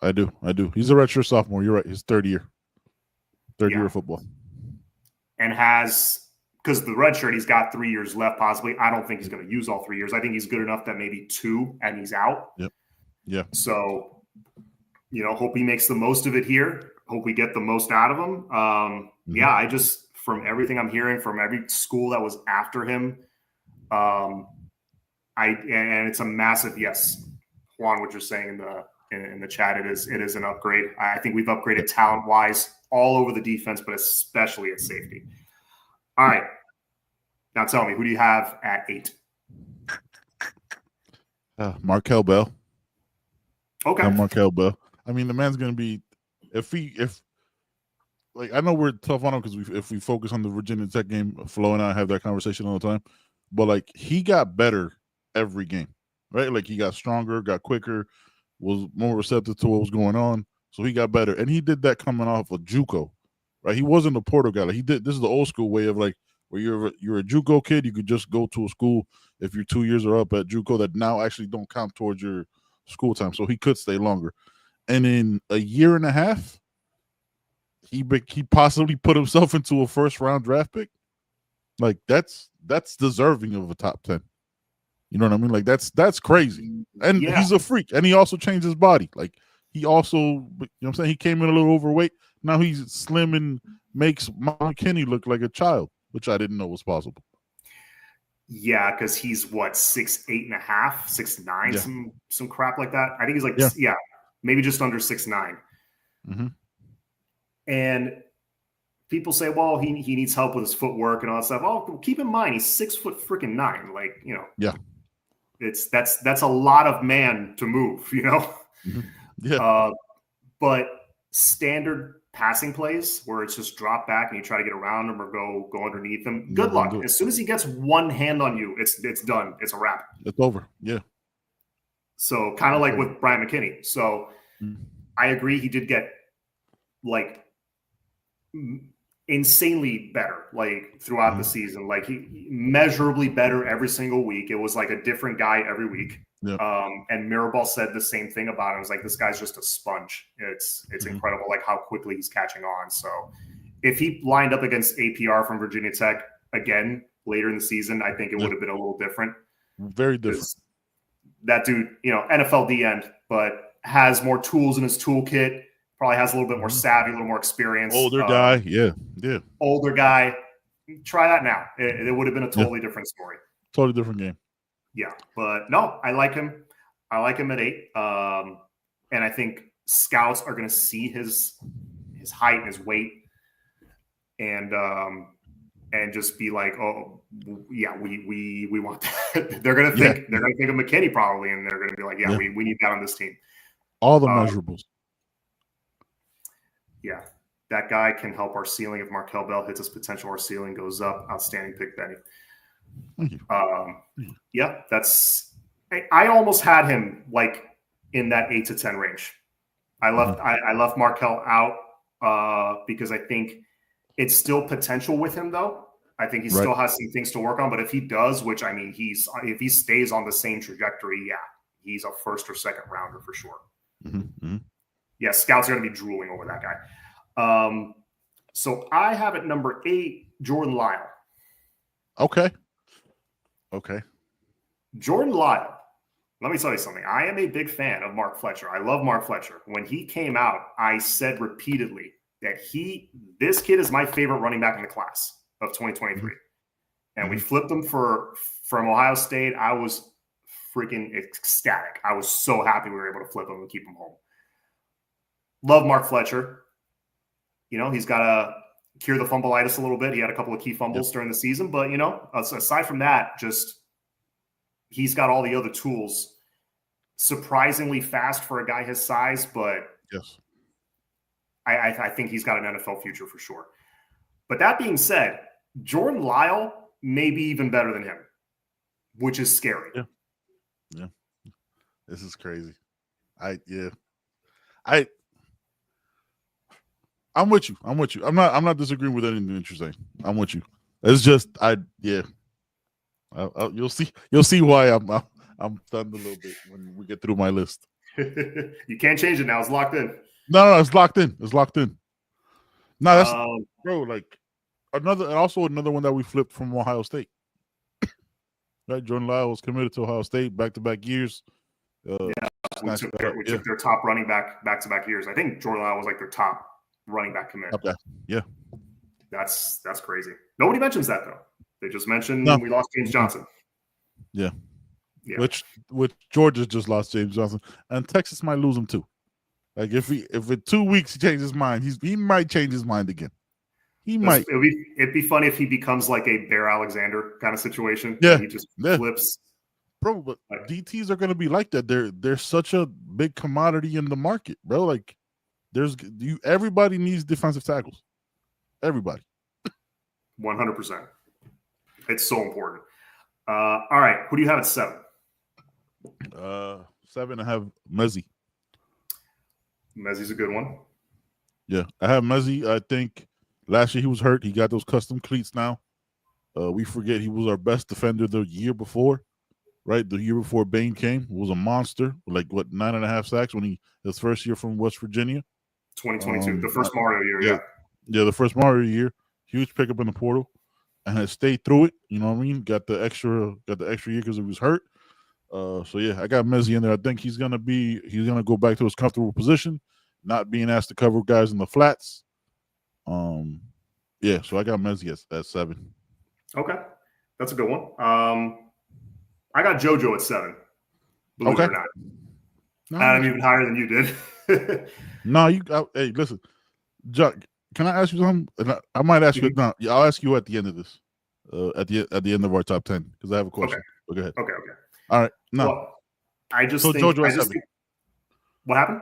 I do. He's a redshirt sophomore. You're right. His 3rd year. 3rd year of football. And because the red shirt, he's got 3 years left, possibly. I don't think he's going to use all 3 years. I think he's good enough that maybe 2 and he's out. Yep. Yeah. So, hope he makes the most of it here. Hope we get the most out of him. Yeah, I just, from everything I'm hearing from every school that was after him, and it's a massive yes. Juan, what you're saying in the chat. It is an upgrade. I think we've upgraded talent wise all over the defense, but especially at safety. All right, now tell me, who do you have at 8? Markel Bell. Okay. Markel Bell. I mean, the man's gonna be if like, I know we're tough on him because if we focus on the Virginia Tech game, Flo and I have that conversation all the time. But like, he got better every game, right? Like, he got stronger, got quicker, was more receptive to what was going on. So he got better, and he did that coming off of JUCO, right? He wasn't a portal guy. Like, this is the old school way of like where you're a JUCO kid, you could just go to a school if you're 2 years or up at JUCO that now actually don't count towards your school time. So he could stay longer, and in a year and a half, he possibly put himself into a first-round draft pick. Like, that's deserving of a top 10. You know what I mean? Like, that's crazy. And he's a freak. And he also changed his body. Like, he also, you know what I'm saying? He came in a little overweight. Now he's slim and makes Mount Kinney look like a child, which I didn't know was possible. Yeah, because he's what, 6'8.5", 6'9", some crap like that. I think he's like, maybe just under 6'9". Mm-hmm. And people say, well, he needs help with his footwork and all that stuff. Oh, keep in mind, he's 6'9". Like, you know, that's a lot of man to move, you know? Mm-hmm. Yeah. But standard passing plays where it's just drop back and you try to get around him or go underneath him. Good luck. As soon as he gets one hand on you, it's done. It's a wrap. It's over. Yeah. So kind of like with Brian McKinney. So I agree. He did get like insanely better, like throughout the season, like he measurably better every single week. It was like a different guy every week. And Mirabal said the same thing about him. It was like, this guy's just a sponge. It's incredible, like how quickly he's catching on. So if he lined up against APR from Virginia Tech again later in the season, I think it would have been a little different. Very different. That dude, you know, NFL D end, but has more tools in his toolkit. Probably has a little bit more savvy, a little more experience. Older guy, older guy. Try that now. It would have been a totally different story. Totally different game. Yeah, but no, I like him. I like him at 8. And I think scouts are going to see his height and his weight, and just be like, oh yeah, we want that. They're going to think of McKinney probably, and they're going to be like, we need that on this team. All the measurables. Yeah, that guy can help our ceiling. If Markel Bell hits his potential, our ceiling goes up. Outstanding pick, Benny. Thank you. Yeah, I almost had him like in that 8 to 10 range. I left Markel out because I think it's still potential with him, though. I think he still has some things to work on. But if he does, which I mean, if he stays on the same trajectory, he's a first or second rounder for sure. Mm-hmm. Yeah, scouts are going to be drooling over that guy. So I have at number 8, Jordan Lyle. Okay. Jordan Lyle. Let me tell you something. I am a big fan of Mark Fletcher. I love Mark Fletcher. When he came out, I said repeatedly that this kid is my favorite running back in the class of 2023. And we flipped him from Ohio State. I was freaking ecstatic. I was so happy we were able to flip him and keep him home. Love Mark Fletcher. You know, he's got to cure the fumbleitis a little bit. He had a couple of key fumbles during the season, but, you know, aside from that, just he's got all the other tools. Surprisingly fast for a guy his size, but I think he's got an NFL future for sure. But that being said, Jordan Lyle may be even better than him, which is scary. Yeah. This is crazy. I'm with you. I'm not disagreeing with anything that you're saying. I'm with you. It's just you'll see why I'm stunned a little bit when we get through my list. You can't change it now. It's locked in. No, it's locked in. No, that's bro. Like another one that we flipped from Ohio State. Right, Jordan Lyle was committed to Ohio State back-to-back years. We took their top running back-to-back years. I think Jordan Lyle was like their top running back commit. Okay. Yeah. That's crazy. Nobody mentions that though. They just mentioned we lost James Johnson. Yeah. Yeah. Which Georgia just lost James Johnson, and Texas might lose him too. Like if in 2 weeks he changes his mind, he might change his mind again. He might. It'd be funny if he becomes like a Bear Alexander kind of situation. Yeah, And he just flips. Bro, but DTs are going to be like that. They're such a big commodity in the market, bro. Like everybody needs defensive tackles. Everybody. 100%. It's so important. All right, who do you have at 7? 7, I have Mezzi. Mezzi's a good one. Yeah, I have Mezzi. I think last year he was hurt. He got those custom cleats now. We forget he was our best defender the year before, right? The year before Bain came, he was a monster. Like 9.5 sacks when his first year from West Virginia. 2022, the first Mario year. Yeah, the first Mario year. Huge pickup in the portal, and has stayed through it. You know what I mean? Got the extra year because he was hurt. So yeah, I got Mezzi in there. I think he's gonna go back to his comfortable position, not being asked to cover guys in the flats. Yeah, so I got Mezzi at 7. Okay, that's a good one. I got JoJo at 7. Believe it or not, I'm even higher than you did. No, hey, listen, Chuck. Can I ask you something? I might ask you now. I'll ask you at the end of this, at the end of our top 10, because I have a question. Okay. But go ahead. Okay. All right. No. Well, I just think. JoJo at 7. What happened?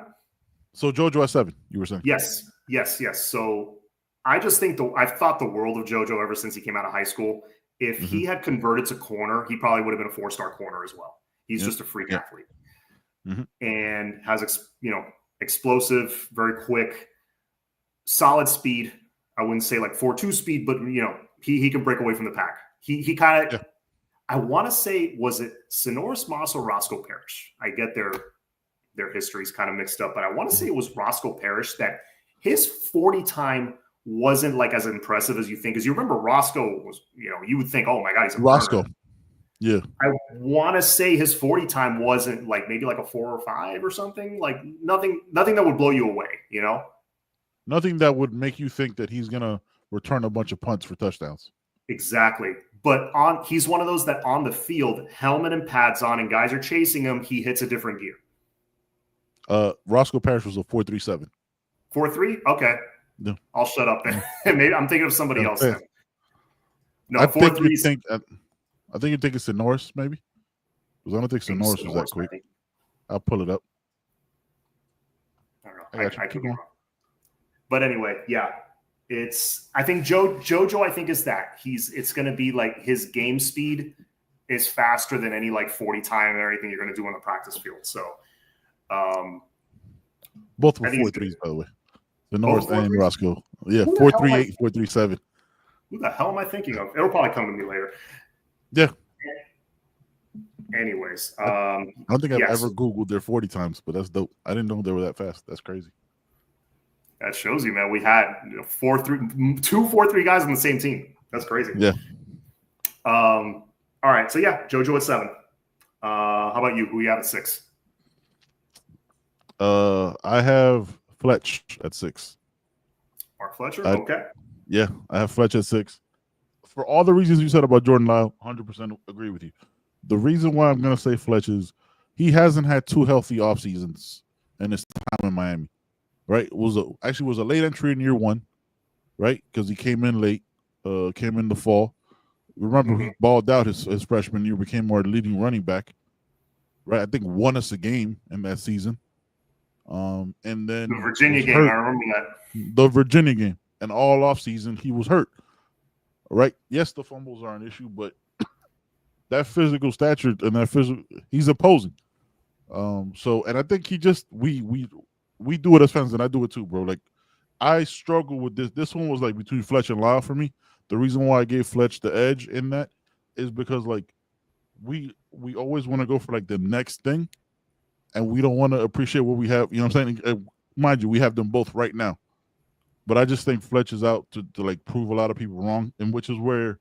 So JoJo at 7. You were saying? Yes. So I just think I've thought the world of JoJo ever since he came out of high school. If he had converted to corner, he probably would have been a 4-star corner as well. He's just a freak athlete, and has explosive, very quick, solid speed. I wouldn't say like 4.2 speed, but he can break away from the pack. He kind of. I want to say, was it Sonoris Moss or Roscoe Parrish? I get their histories kind of mixed up, but I want to say it was Roscoe Parrish that his 40 time wasn't like as impressive as you think. Because you remember Roscoe was, you would think, oh my God, he's a Roscoe. burner. Yeah. I want to say his 40 time wasn't like maybe like a 4 or 5 or something. Like nothing that would blow you away, Nothing that would make you think that he's gonna return a bunch of punts for touchdowns. Exactly. But he's one of those that on the field, helmet and pads on, and guys are chasing him, he hits a different gear. Roscoe Parrish was a 4.37. 4.3? Okay. No. I'll shut up then. Maybe I'm thinking of somebody else then. No, I think 4.3. I think you think it's Sonoris, maybe? Because I don't think Sonoris was that quick. I'll pull it up. I don't know. I could be wrong. But anyway, yeah. I think JoJo, I think, is that it's going to be like his game speed is faster than any like 40 time or anything you're going to do on the practice field. So, both were 4.3s, by the way. The Norris and Roscoe. Yeah, 4.38, 4.37. Who the hell am I thinking of? It'll probably come to me later. Yeah. Anyways, I don't think I've ever Googled their 40 times, but that's dope. I didn't know they were that fast. That's crazy. That shows you, man. We had 2 4.3 guys on the same team. That's crazy. Yeah. All right. So yeah, JoJo at 7. How about you? Who you have at 6? I have Fletch at 6. Mark Fletcher. Okay. Yeah, I have Fletch at 6. For all the reasons you said about Jordan Lyle, 100% agree with you. The reason why I'm going to say Fletch is he hasn't had 2 healthy off seasons in his time in Miami. Right, it was a late entry in year 1, right? Because he came in late, came in the fall. Remember, he balled out his freshman year, became our leading running back. Right, I think won us a game in that season. And then the Virginia game, I remember that. The Virginia game, and all off season he was hurt. Right, yes, the fumbles are an issue, but that physical stature and he's opposing. So, and I think he just we do it as fans, and I do it too, bro. Like, I struggle with this. This one was like between Fletch and Lyle for me. The reason why I gave Fletch the edge in that is because like we always want to go for like the next thing, and we don't want to appreciate what we have. You know what I'm saying? Mind you, we have them both right now, but I just think Fletch is out to like prove a lot of people wrong, and which is where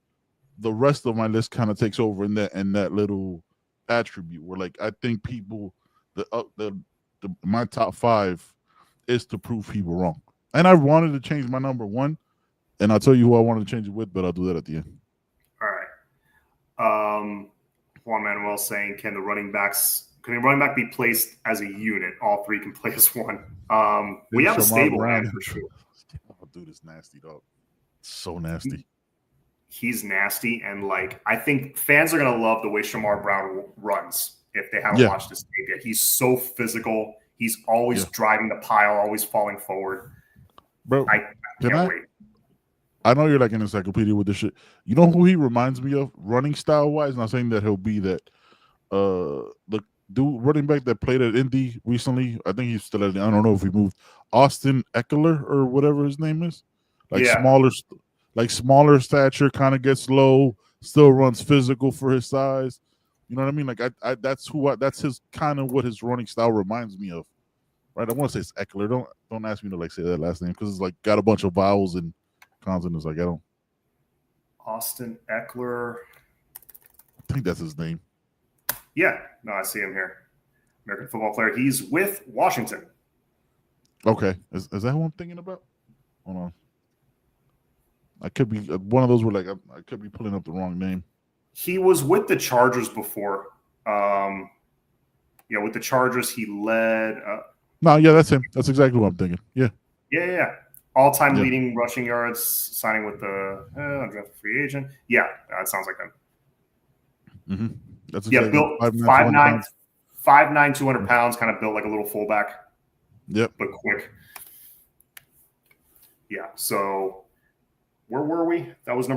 the rest of my list kind of takes over in that little attribute where like I think people my top 5 is to prove people wrong. And I wanted to change my number 1, and I'll tell you who I wanted to change it with, but I'll do that at the end. All right. Juan Manuel saying, can the running back be placed as a unit? All three can play as one. We have a stable man for sure. Oh, dude is nasty, dog. So nasty. He's nasty, and like I think fans are gonna love the way Shamar Brown runs if they haven't watched this tape yet. He's so physical. He's always driving the pile, always falling forward. Bro, I can't wait. I know you're like an encyclopedia with this shit. You know who he reminds me of, running style wise? Not saying that he'll be that. The dude running back that played at Indy recently. I think he's still at. I don't know if he moved. Austin Eckler or whatever his name is. Smaller stature, kind of gets low, still runs physical for his size. You know what I mean? Like that's his kind of what his running style reminds me of. Right? I want to say it's Eckler. Don't ask me to like say that last name because it's like got a bunch of vowels and consonants. Like I don't. Austin Eckler. I think that's his name. Yeah, no, I see him here. American football player. He's with Washington. Okay, is that who I'm thinking about? Hold on. I could be one of those where like I could be pulling up the wrong name. He was with the Chargers before. With the Chargers, he led. That's him. That's exactly what I'm thinking. Yeah. Yeah. All-time leading rushing yards, signing with the undrafted free agent. Yeah, that sounds like him. Mm-hmm. That's exactly built 5'9", 200 pounds, kind of built like a little fullback. Yep. But quick. Yeah. So where were we? That was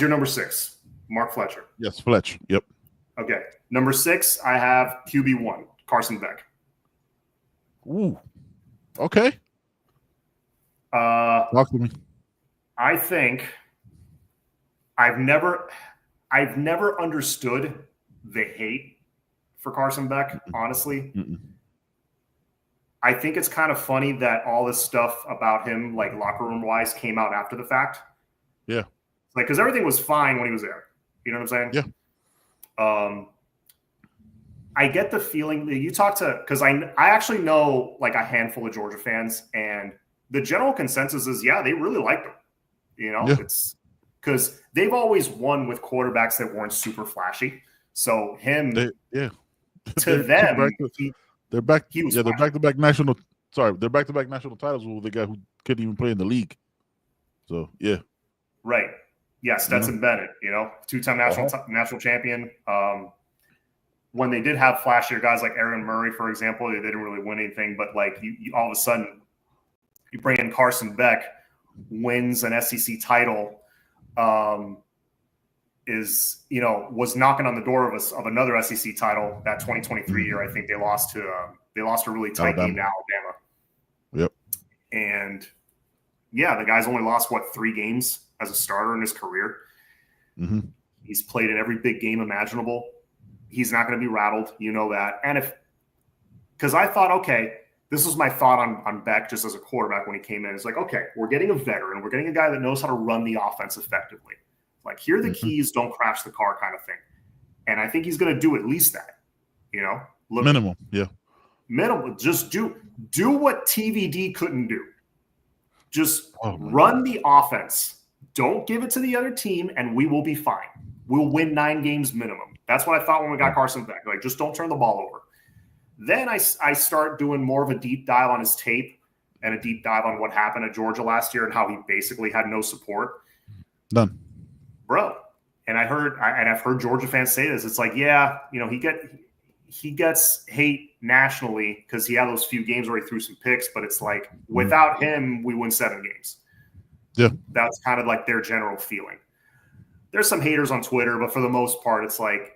your number 6, Mark Fletcher. Yes, Fletch. Yep. Okay. Number 6, I have QB1, Carson Beck. Ooh. Okay. Talk to me. I think I've never understood the hate for Carson Beck, honestly. Mm-mm. I think it's kind of funny that all this stuff about him, like locker room wise, came out after the fact. Yeah. Like, because everything was fine when he was there. You know what I'm saying? Yeah. I get the feeling that you talk to, because I actually know like a handful of Georgia fans, and the general consensus is, they really liked him. You know, it's because they've always won with quarterbacks that weren't super flashy. So him, they're back-to-back national. Sorry, they're back-to-back national titles with the guy who couldn't even play in the league. So right, Stetson Bennett, two-time national champion. When they did have flashier guys like Aaron Murray, for example, they didn't really win anything. But like you all of a sudden, you bring in Carson Beck, wins an SEC title. Was knocking on the door of another SEC title that 2023 year. I think they lost to a really tight game to Alabama. Yep. And the guy's only lost 3 games as a starter in his career. Mm-hmm. He's played in every big game imaginable. He's not going to be rattled, that. And because I thought, okay, this was my thought on Beck just as a quarterback when he came in. It's like, okay, we're getting a veteran. We're getting a guy that knows how to run the offense effectively. Like, here are the keys, don't crash the car kind of thing. And I think he's going to do at least that, Minimum, yeah. Minimum. Just do what TVD couldn't do. Just run the offense. Don't give it to the other team, and we will be fine. We'll win 9 games minimum. That's what I thought when we got Carson Beck. Like, just don't turn the ball over. Then I start doing more of a deep dive on his tape and a deep dive on what happened at Georgia last year and how he basically had no support. None. Bro. And I've heard Georgia fans say this. It's like, he gets hate nationally because he had those few games where he threw some picks, but it's like without him, we win 7 games. Yeah. That's kind of like their general feeling. There's some haters on Twitter, but for the most part, it's like,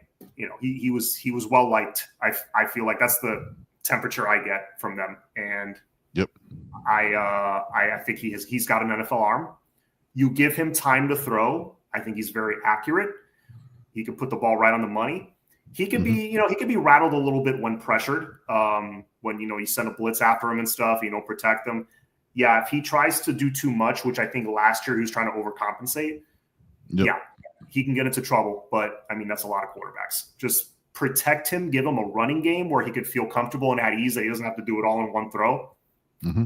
he was well liked. I feel like that's the temperature I get from them. And I think he's got an NFL arm. You give him time to throw. I think he's very accurate. He can put the ball right on the money. He can be, he can be rattled a little bit when pressured. When you send a blitz after him and stuff, protect him. Yeah, if he tries to do too much, which I think last year he was trying to overcompensate. Yep. Yeah, he can get into trouble. But I mean, that's a lot of quarterbacks. Just protect him, give him a running game where he could feel comfortable and at ease that he doesn't have to do it all in one throw. Mm-hmm.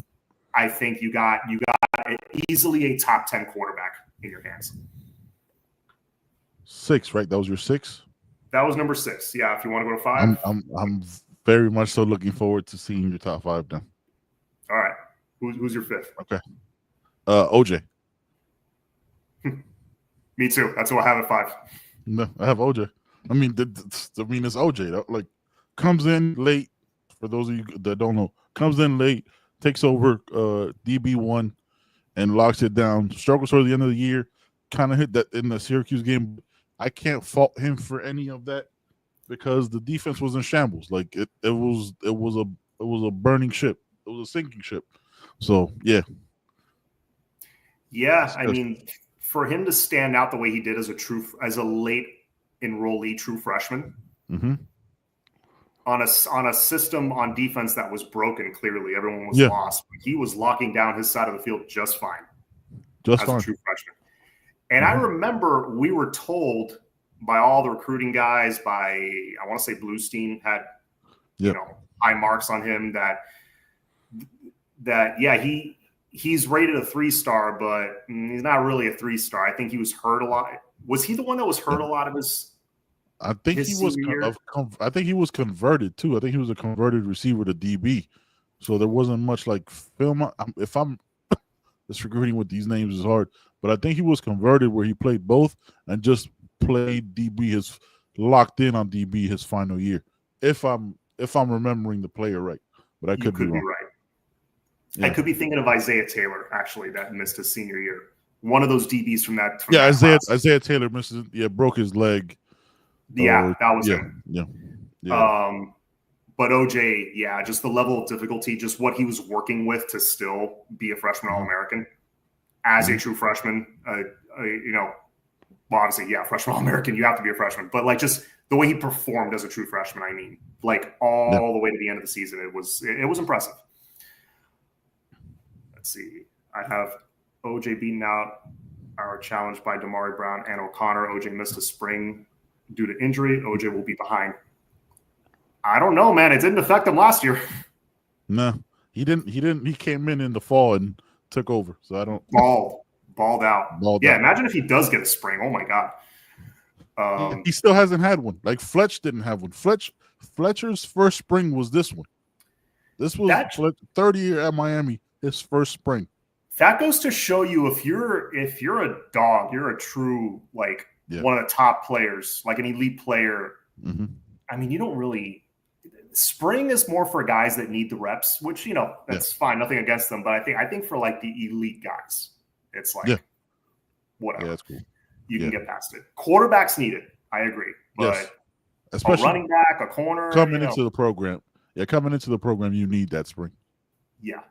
I think you got easily a top 10 quarterback in your hands. 6, right? That was your 6? That was number 6. Yeah, if you want to go to 5. I'm very much so looking forward to seeing your top 5 then. All right. Who's your 5th? Okay. OJ. Me too. That's what I have at 5. No, I have OJ. I mean, it's OJ. Like, comes in late. For those of you that don't know, comes in late, takes over DB1, and locks it down. Struggles toward the end of the year. Kind of hit that in the Syracuse game. I can't fault him for any of that because the defense was in shambles. Like it was a burning ship. It was a sinking ship. So yeah. Yeah, I mean, for him to stand out the way he did as a late enrollee true freshman on a system on defense that was broken, clearly everyone was lost. But he was locking down his side of the field just fine. A true freshman. And I remember we were told by all the recruiting guys, I want to say Bluestein had high marks on him that he's rated a 3-star, but he's not really a 3-star. I think he was hurt a lot. Was he the one that was hurt a lot of his? I think he was. I think he was converted too. I think he was a converted receiver to DB, so there wasn't much like film. If I'm this recruiting with these names is hard, but I think he was converted where he played both and just played DB locked in on DB his final year. If I'm remembering the player right, but I could be wrong. Right. Yeah. I could be thinking of Isaiah Taylor, actually, that missed his senior year. One of those DBs from that. Isaiah Taylor broke his leg. Yeah, that was him. Yeah. But OJ, just the level of difficulty, just what he was working with to still be a freshman All-American as a true freshman. Obviously, freshman All-American, you have to be a freshman. But like just the way he performed as a true freshman, I mean, like all the way to the end of the season, it was impressive. Let's see. I have OJ beaten out our challenge by Damari Brown and O'Connor. OJ missed a spring due to injury. OJ will be behind. I don't know, man. It didn't affect him last year. No, he didn't. He came in the fall and took over. So I don't. Balled out. Imagine if he does get a spring. Oh my God. He still hasn't had one. Like Fletch didn't have one. Fletcher's first spring was this one. This was third year at Miami. His first spring. That goes to show you if you're a dog, you're a true one of the top players, like an elite player. I mean, you don't really. Spring is more for guys that need the reps, which that's fine, nothing against them. But I think for like the elite guys, it's like whatever. Yeah, that's cool. You can get past it. Quarterbacks need it. I agree, but especially a running back, a corner coming into the program. Yeah, coming into the program, you need that spring. Yeah.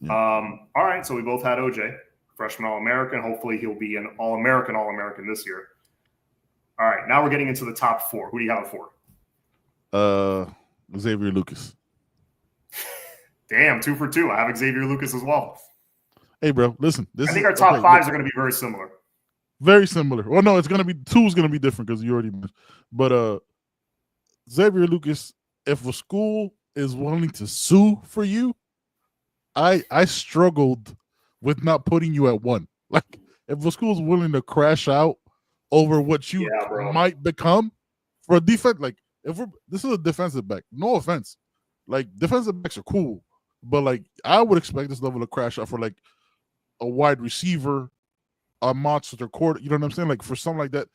All right, so we both had OJ, freshman All-American. Hopefully he'll be an All-American this year. All right, now we're getting into the top 4. Who do you have at 4? Xavier Lucas. Damn, 2 for 2. I have Xavier Lucas as well. Hey, bro, listen. I think our top 5s are going to be very similar. Very similar. Well, no, it's going to be 2 is going to be different because you already mentioned. But Xavier Lucas, if a school is willing to sue for you, I struggled with not putting you at 1. Like, if a school is willing to crash out over what you might become for a defense, like this is a defensive back. No offense, like defensive backs are cool, but like I would expect this level of crash out for like a wide receiver, a monster quarter. You know what I'm saying? Like for something like that,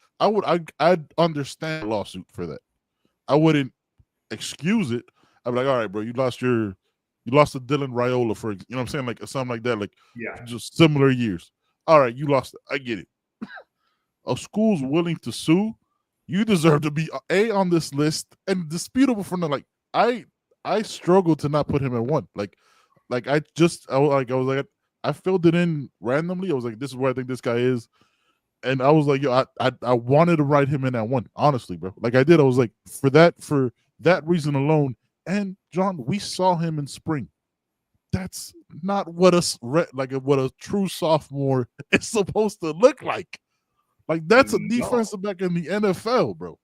I'd understand a lawsuit for that. I wouldn't excuse it. I'd be like, all right, bro, you lost to Dylan Raiola for, you know what I'm saying? Like something like that, like just similar years. All right, you lost it. I get it. A school's willing to sue, you deserve to be on this list and disputable for no. Like I struggled to not put him at 1. I filled it in randomly. I was like, this is where I think this guy is, and I was like, yo, I wanted to write him in at 1. Honestly, bro, like I did. I was like, for that reason alone. And John, we saw him in spring. That's not what a true sophomore is supposed to look like. Like that's a defensive back in the NFL, bro.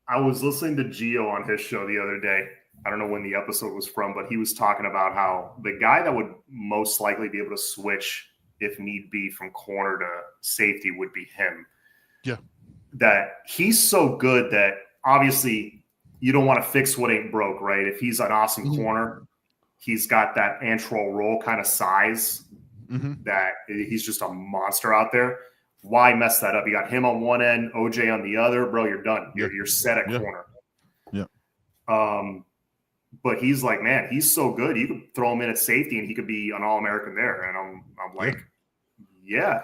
I was listening to Gio on his show the other day. I don't know when the episode was from, but he was talking about how the guy that would most likely be able to switch if need be from corner to safety would be him. Yeah. that he's so good that obviously you don't want to fix what ain't broke, right? If he's an awesome corner, he's got that Antrel Roll kind of size that he's just a monster out there. Why mess that up? You got him on one end, OJ on the other, bro. You're done. You're set at corner. Yeah. But he's like, man, he's so good. You could throw him in at safety, and he could be an All-American there. And I'm like, yeah,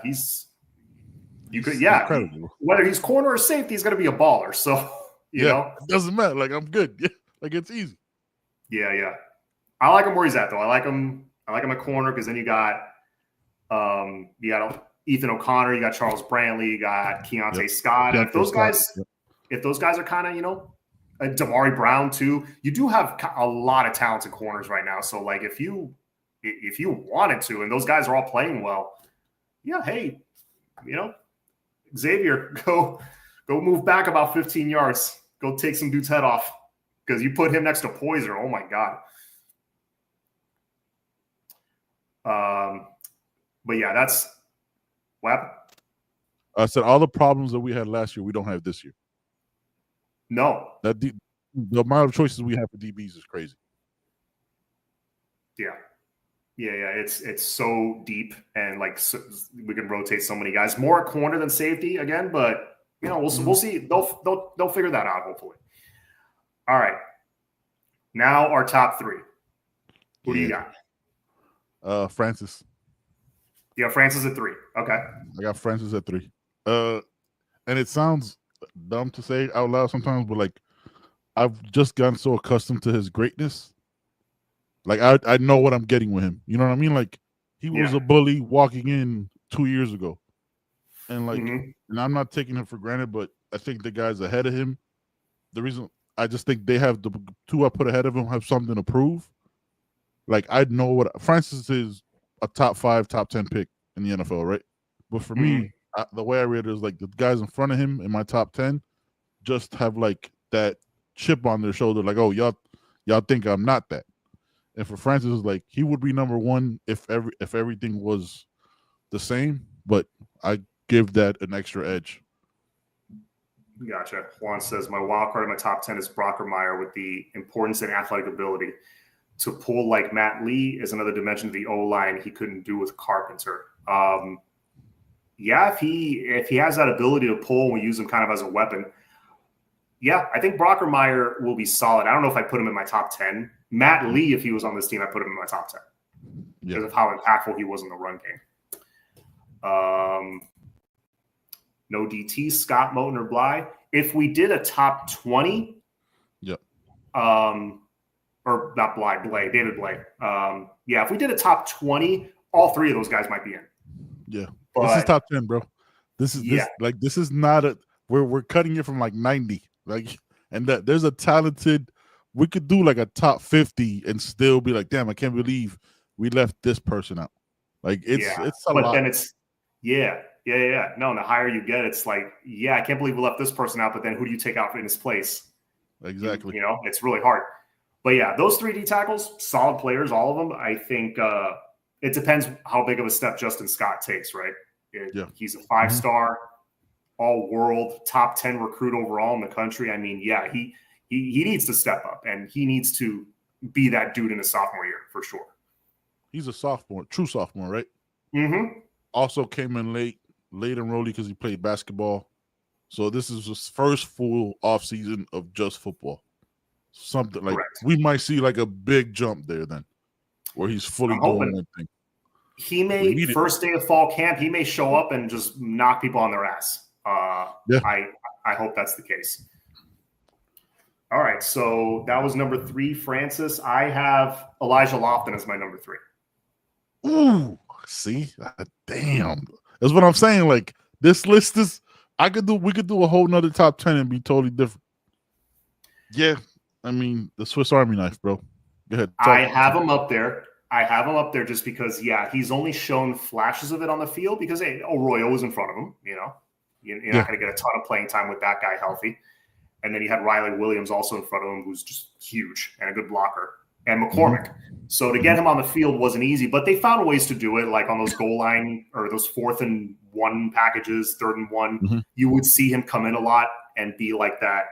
incredible. Whether he's corner or safety, he's gonna be a baller. So you know, it doesn't matter. Like I'm good. Yeah, like it's easy. Yeah. I like him where he's at though. I like him at corner because then you got Ethan O'Connor, you got Charles Brantley, you got Keontae Scott. And if those guys are kind of, you know, Damari Brown too, you do have a lot of talented corners right now. So like if you wanted to, and those guys are all playing well, yeah, hey, you know, Xavier, go move back about 15 yards. Go take some dude's head off because you put him next to Poiser. Oh my God. But yeah, that's what happened. I said all the problems that we had last year, we don't have this year. No. The amount of choices we have for DBs is crazy. Yeah. It's so deep, and like we can rotate so many guys. More at corner than safety again, but you know we'll see. They'll figure that out hopefully. All right. Now our top three. Who do you got? Francis. Yeah, Francis at 3. Okay. I got Francis at 3. And it sounds dumb to say out loud sometimes, but like I've just gotten so accustomed to his greatness. Like I know what I'm getting with him. You know what I mean? Like he was a bully walking in 2 years ago. And like and I'm not taking him for granted, but I think the guys ahead of him, the reason I just think they have the two I put ahead of him have something to prove. Like I know what Francis is a top 5, top 10 pick in the NFL, right? But for me, the way I read it is like the guys in front of him in my top 10 just have like that chip on their shoulder, like, oh, y'all think I'm not that. And for Francis, like he would be number 1 if everything was the same, but I give that an extra edge. Gotcha. Juan says my wild card in my top 10 is Brockermeyer with the importance and athletic ability. To pull like Matt Lee is another dimension of the O-line he couldn't do with Carpenter. If he has that ability to pull and we use him kind of as a weapon, yeah, I think Brockermeyer will be solid. I don't know if I put him in my top 10. Matt Lee, if he was on this team, I put him in my top 10 because of how impactful he was in the run game. No DT, Scott, Moten, or Bly. If we did a top 20, or not David Blay. If we did a top 20, all 3 of those guys might be in. Yeah. But this is top 10, bro. This is not we're cutting it from like 90. Like, and that there's a talented, we could do like a top 50 and still be like, damn, I can't believe we left this person out. Like it's a lot. But then it's No, and the higher you get, it's like, I can't believe we left this person out, but then who do you take out in his place? Exactly. You know, it's really hard. But yeah, those 3 D tackles, solid players, all of them. I think it depends how big of a step Justin Scott takes, right? He's a 5-star, all-world, top 10 recruit overall in the country. I mean, he needs to step up, and he needs to be that dude in his sophomore year for sure. He's a sophomore, true sophomore, right? Mm-hmm. Also came in late enrollee because he played basketball. So this is his first full offseason of just football. Something like we might see like a big jump there then, where he's fully doing that thing. He may first day of fall camp, he may show up and just knock people on their ass. I hope that's the case. All right, so that was number 3, Francis. I have Elijah Lofton as my number 3. Ooh, see, damn, that's what I'm saying. Like this list is, we could do a whole nother top 10 and be totally different. Yeah. I mean, the Swiss Army knife, bro. Go ahead. I have him up there. Just because, he's only shown flashes of it on the field because, Arroyo was in front of him, you know. You're not going to get a ton of playing time with that guy healthy. And then you had Riley Williams also in front of him, who's just huge and a good blocker. and McCormick. So to get him on the field wasn't easy, but they found ways to do it, like on those goal line or those 4th and 1 packages, 3rd and 1. You would see him come in a lot and be like that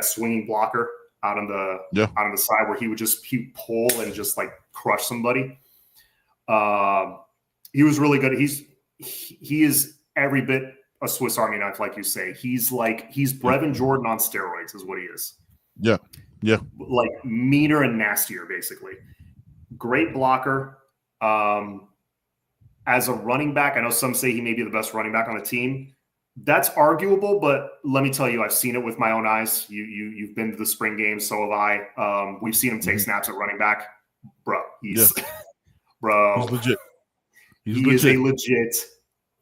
swinging blocker out on the side where he would pull and just like crush somebody. He was really good. He is every bit a Swiss Army knife, like you say. He's Brevin Jordan on steroids, is what he is. Yeah. Like meaner and nastier, basically. Great blocker. As a running back, I know some say he may be the best running back on the team. That's arguable, but let me tell you, I've seen it with my own eyes. You've been to the spring games, so have I. We've seen him take snaps at running back. Bro, he's legit. He is a legit,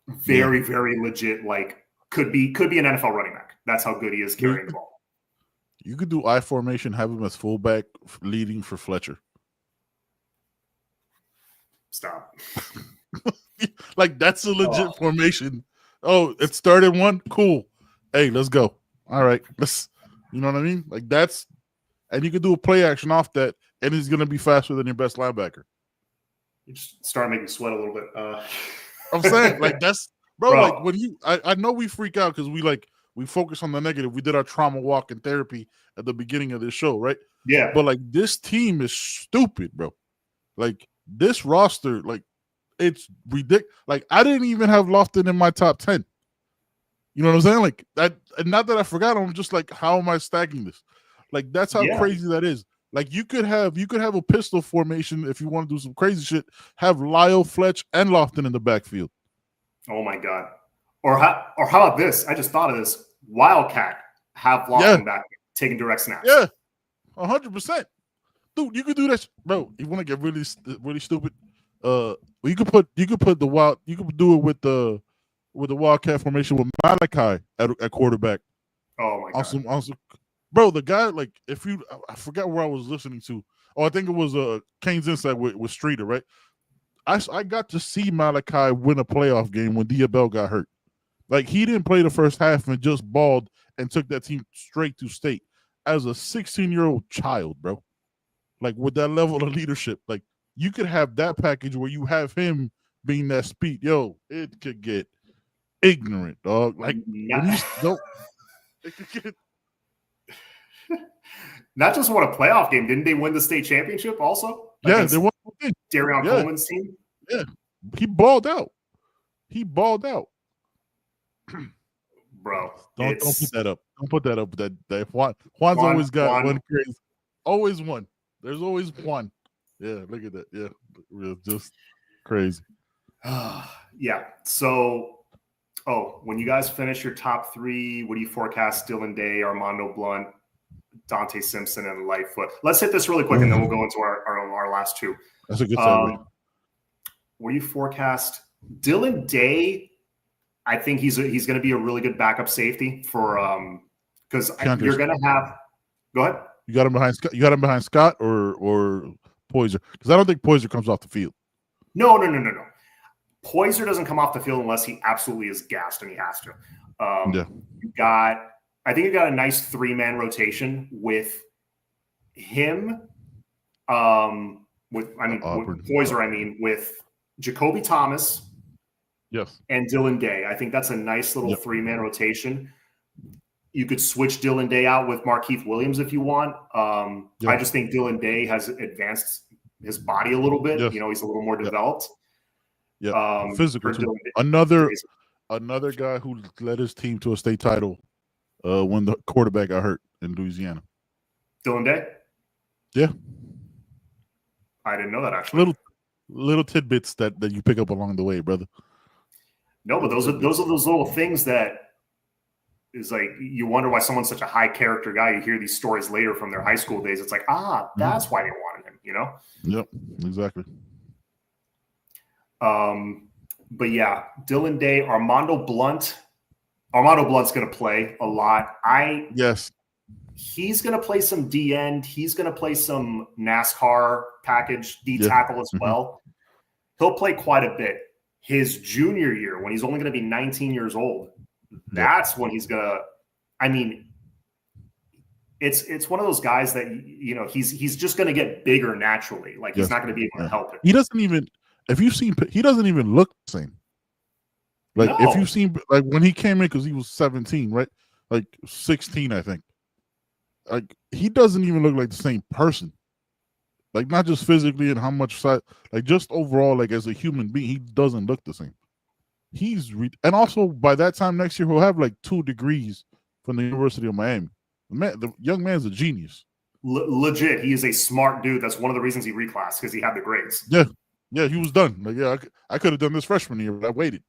very, very legit, like could be an NFL running back. That's how good he is carrying the ball. You could do I formation, have him as fullback leading for Fletcher. Stop. Like that's a legit formation. Oh, it's 3rd and 1? Cool. Hey, let's go. All right. You know what I mean? Like that's, and you can do a play action off that, and he's going to be faster than your best linebacker. You just start making me sweat a little bit. I'm saying, like that's, bro. Like when I know we freak out because we focus on the negative. We did our trauma walk in therapy at the beginning of this show, right? Yeah. But like this team is stupid, bro. Like this roster, like it's ridiculous. Like I didn't even have Lofton in my top 10. You know what I'm saying? Like that, and not that I forgot. I'm just like, how am I stacking this? Like that's how crazy that is. Like you could have a pistol formation if you want to do some crazy shit. Have Lyle, Fletch, and Lofton in the backfield. Oh my god! Or how about this? I just thought of this. Wildcat, have Lofton back taking direct snaps. Yeah, 100%. Dude, you could do that, bro. You want to get really, really stupid? You could do it with the Wildcat formation with Malachi at quarterback. Oh my god! Awesome. Bro, the guy, like, I forgot where I was listening to. Oh, I think it was Kane's Insight with Streeter, right? I got to see Malachi win a playoff game when Diabell got hurt. Like, he didn't play the first half and just balled and took that team straight to state as a 16-year-old child, bro. Like, with that level of leadership, like, you could have that package where you have him being that speed. Yo, it could get ignorant, dog. Like, it could get. Not just won a playoff game. Didn't they win the state championship also? Yeah, they won. Darion Coleman's team. Yeah, he balled out. Bro, don't put that up. Don't put that up. That Juan's always got one crazy. Always one. There's always one. Yeah, look at that. Yeah, real just crazy. Yeah. So, when you guys finish your top 3, what do you forecast? Dylan Day, Armando Blunt, Dante Simpson, and Lightfoot. Let's hit this really quick, and then we'll go into our last 2. That's a good segue. What do you forecast? Dylan Day, I think he's going to be a really good backup safety for because you're going to have. Go ahead. You got him behind Scott or Poyser, because I don't think Poyser comes off the field. No. Poyser doesn't come off the field unless he absolutely is gassed, and he has to. I think you got a nice 3-man rotation with him. With Poyser, with Jacoby Thomas, yes, and Dylan Day. I think that's a nice little 3-man rotation. You could switch Dylan Day out with Markeith Williams if you want. I just think Dylan Day has advanced his body a little bit. Yes. You know, he's a little more developed. Yeah, physical too. Another guy who led his team to a state title when the quarterback got hurt in Louisiana. Dylan Day? Yeah. I didn't know that, actually. Little tidbits that you pick up along the way, brother. No, but those are those little things that is like, you wonder why someone's such a high character guy. You hear these stories later from their high school days. It's like, that's why they wanted him, you know? Yep, exactly. But yeah, Dylan Day, Armando Blunt's going to play a lot. He's going to play some D end. He's going to play some NASCAR package D tackle as well. He'll play quite a bit. His junior year, when he's only going to be 19 years old, that's when he's going to, it's one of those guys that he's just going to get bigger naturally. Like he's not going to be able to help it. He doesn't even. If you've seen, he doesn't even look the same. Like if you've seen, like when he came in, because he was 17, right? Like 16, I think. Like he doesn't even look like the same person. Like not just physically and how much size, like just overall, like as a human being, he doesn't look the same. And also by that time next year, he'll have like 2 degrees from the University of Miami. The young man's a genius. Legit, he is a smart dude. That's one of the reasons he reclassed, because he had the grades. Yeah, he was done. Like, I could have done this freshman year, but I waited.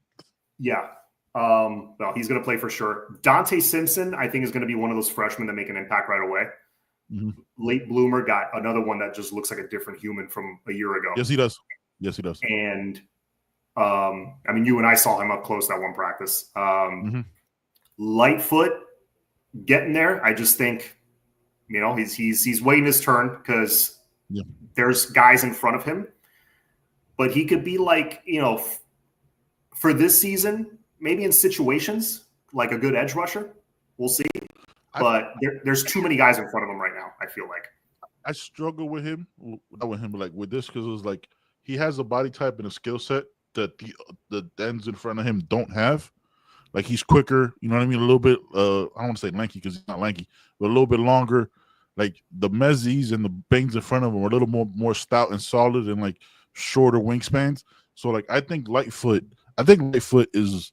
Yeah. Well, he's going to play for sure. Dante Simpson, I think, is going to be one of those freshmen that make an impact right away. Mm-hmm. Late bloomer, got another one that just looks like a different human from a year ago. Yes, he does. And I mean, you and I saw him up close that one practice. Lightfoot getting there. I just think, he's waiting his turn because there's guys in front of him. But he could be like, for this season, maybe in situations like a good edge rusher. We'll see. But there's too many guys in front of him right now, I feel like. I struggle with him, with this, because it was like he has a body type and a skill set that the ends in front of him don't have. Like he's quicker, you know what I mean? A little bit, I don't want to say lanky because he's not lanky, but a little bit longer. Like the Mezzies and the Bangs in front of him are a little more stout and solid and like shorter wingspans. So like I think Lightfoot is,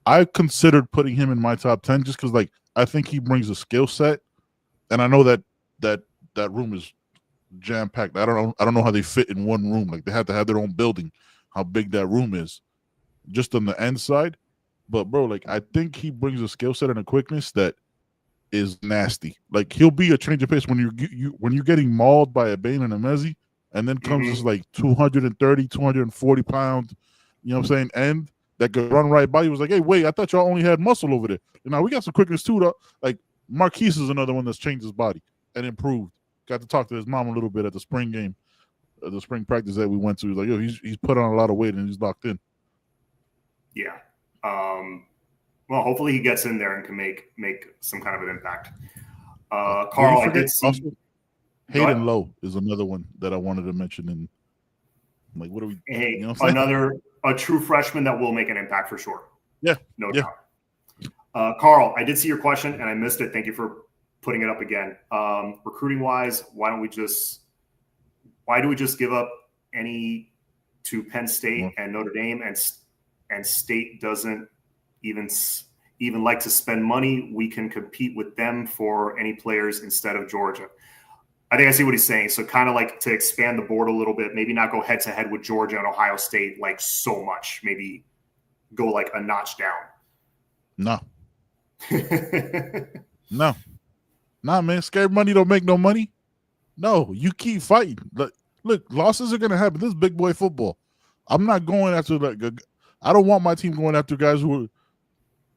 I considered putting him in my top 10 just because like I think he brings a skill set, and I know that room is jam packed. I don't know how they fit in one room. Like they have to have their own building. How big that room is, just on the end side. But bro, like I think he brings a skill set and a quickness that is nasty. Like he'll be a change of pace when you're getting mauled by a Bain and a Mezzi, and then comes this like 230, 240 pound, you know what I'm saying, end that could run right by you. Was like, hey, wait, I thought y'all only had muscle over there. And now we got some quickness too, though. Like Marquise is another one that's changed his body and improved. Got to talk to his mom a little bit at the spring game, the spring practice that we went to. He's like, yo, he's put on a lot of weight and he's locked in. Yeah. Well, hopefully he gets in there and can make some kind of an impact. Carl, I did see. Also, Hayden Lowe is another one that I wanted to mention. And like, what are we? Hey, a true freshman that will make an impact for sure. Yeah, no doubt. Carl, I did see your question and I missed it. Thank you for putting it up again. Recruiting wise, why do we just give up any to Penn State and Notre Dame, and State doesn't even like to spend money? We can compete with them for any players instead of Georgia. I think I see what he's saying. So kind of like to expand the board a little bit, maybe not go head to head with Georgia and Ohio State like so much. Maybe go like a notch down. No. No. Nah, man. Scared money don't make no money. No, you keep fighting. Look, losses are gonna happen. This is big boy football. I'm not going after I don't want my team going after guys who are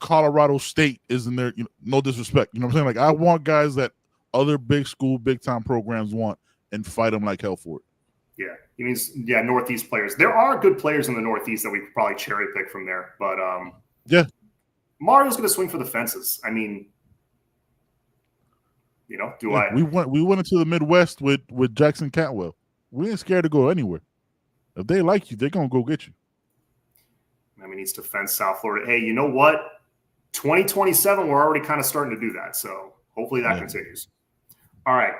Colorado State isn't there. No disrespect. You know what I'm saying? Like I want guys that other big school, big time programs want and fight them like hell for it. Yeah, he means Northeast players. There are good players in the Northeast that we could probably cherry pick from there, but Mario's going to swing for the fences. I mean, we went into the Midwest with Jackson Cantwell. We ain't scared to go anywhere. If they like you, they're going to go get you. I mean, he needs to fence South Florida. Hey, you know what? 2027, we're already kind of starting to do that, so hopefully that continues. All right.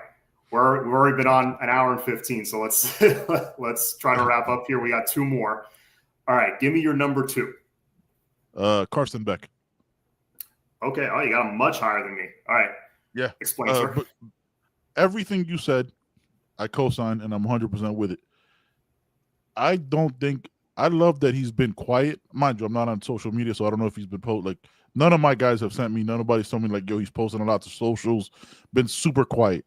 We've already been on an hour and 15, so let's try to wrap up here. We got 2 more. All right, give me your number 2. Carson Beck. Okay. Oh, you got him much higher than me. All right. Yeah. Explain, sir. But everything you said, I co-sign, and I'm 100% with it. I love that he's been quiet. Mind you, I'm not on social media, so I don't know if he's been like none of my guys have sent me. Nobody's told me like, yo, he's posting a lot to socials. Been super quiet.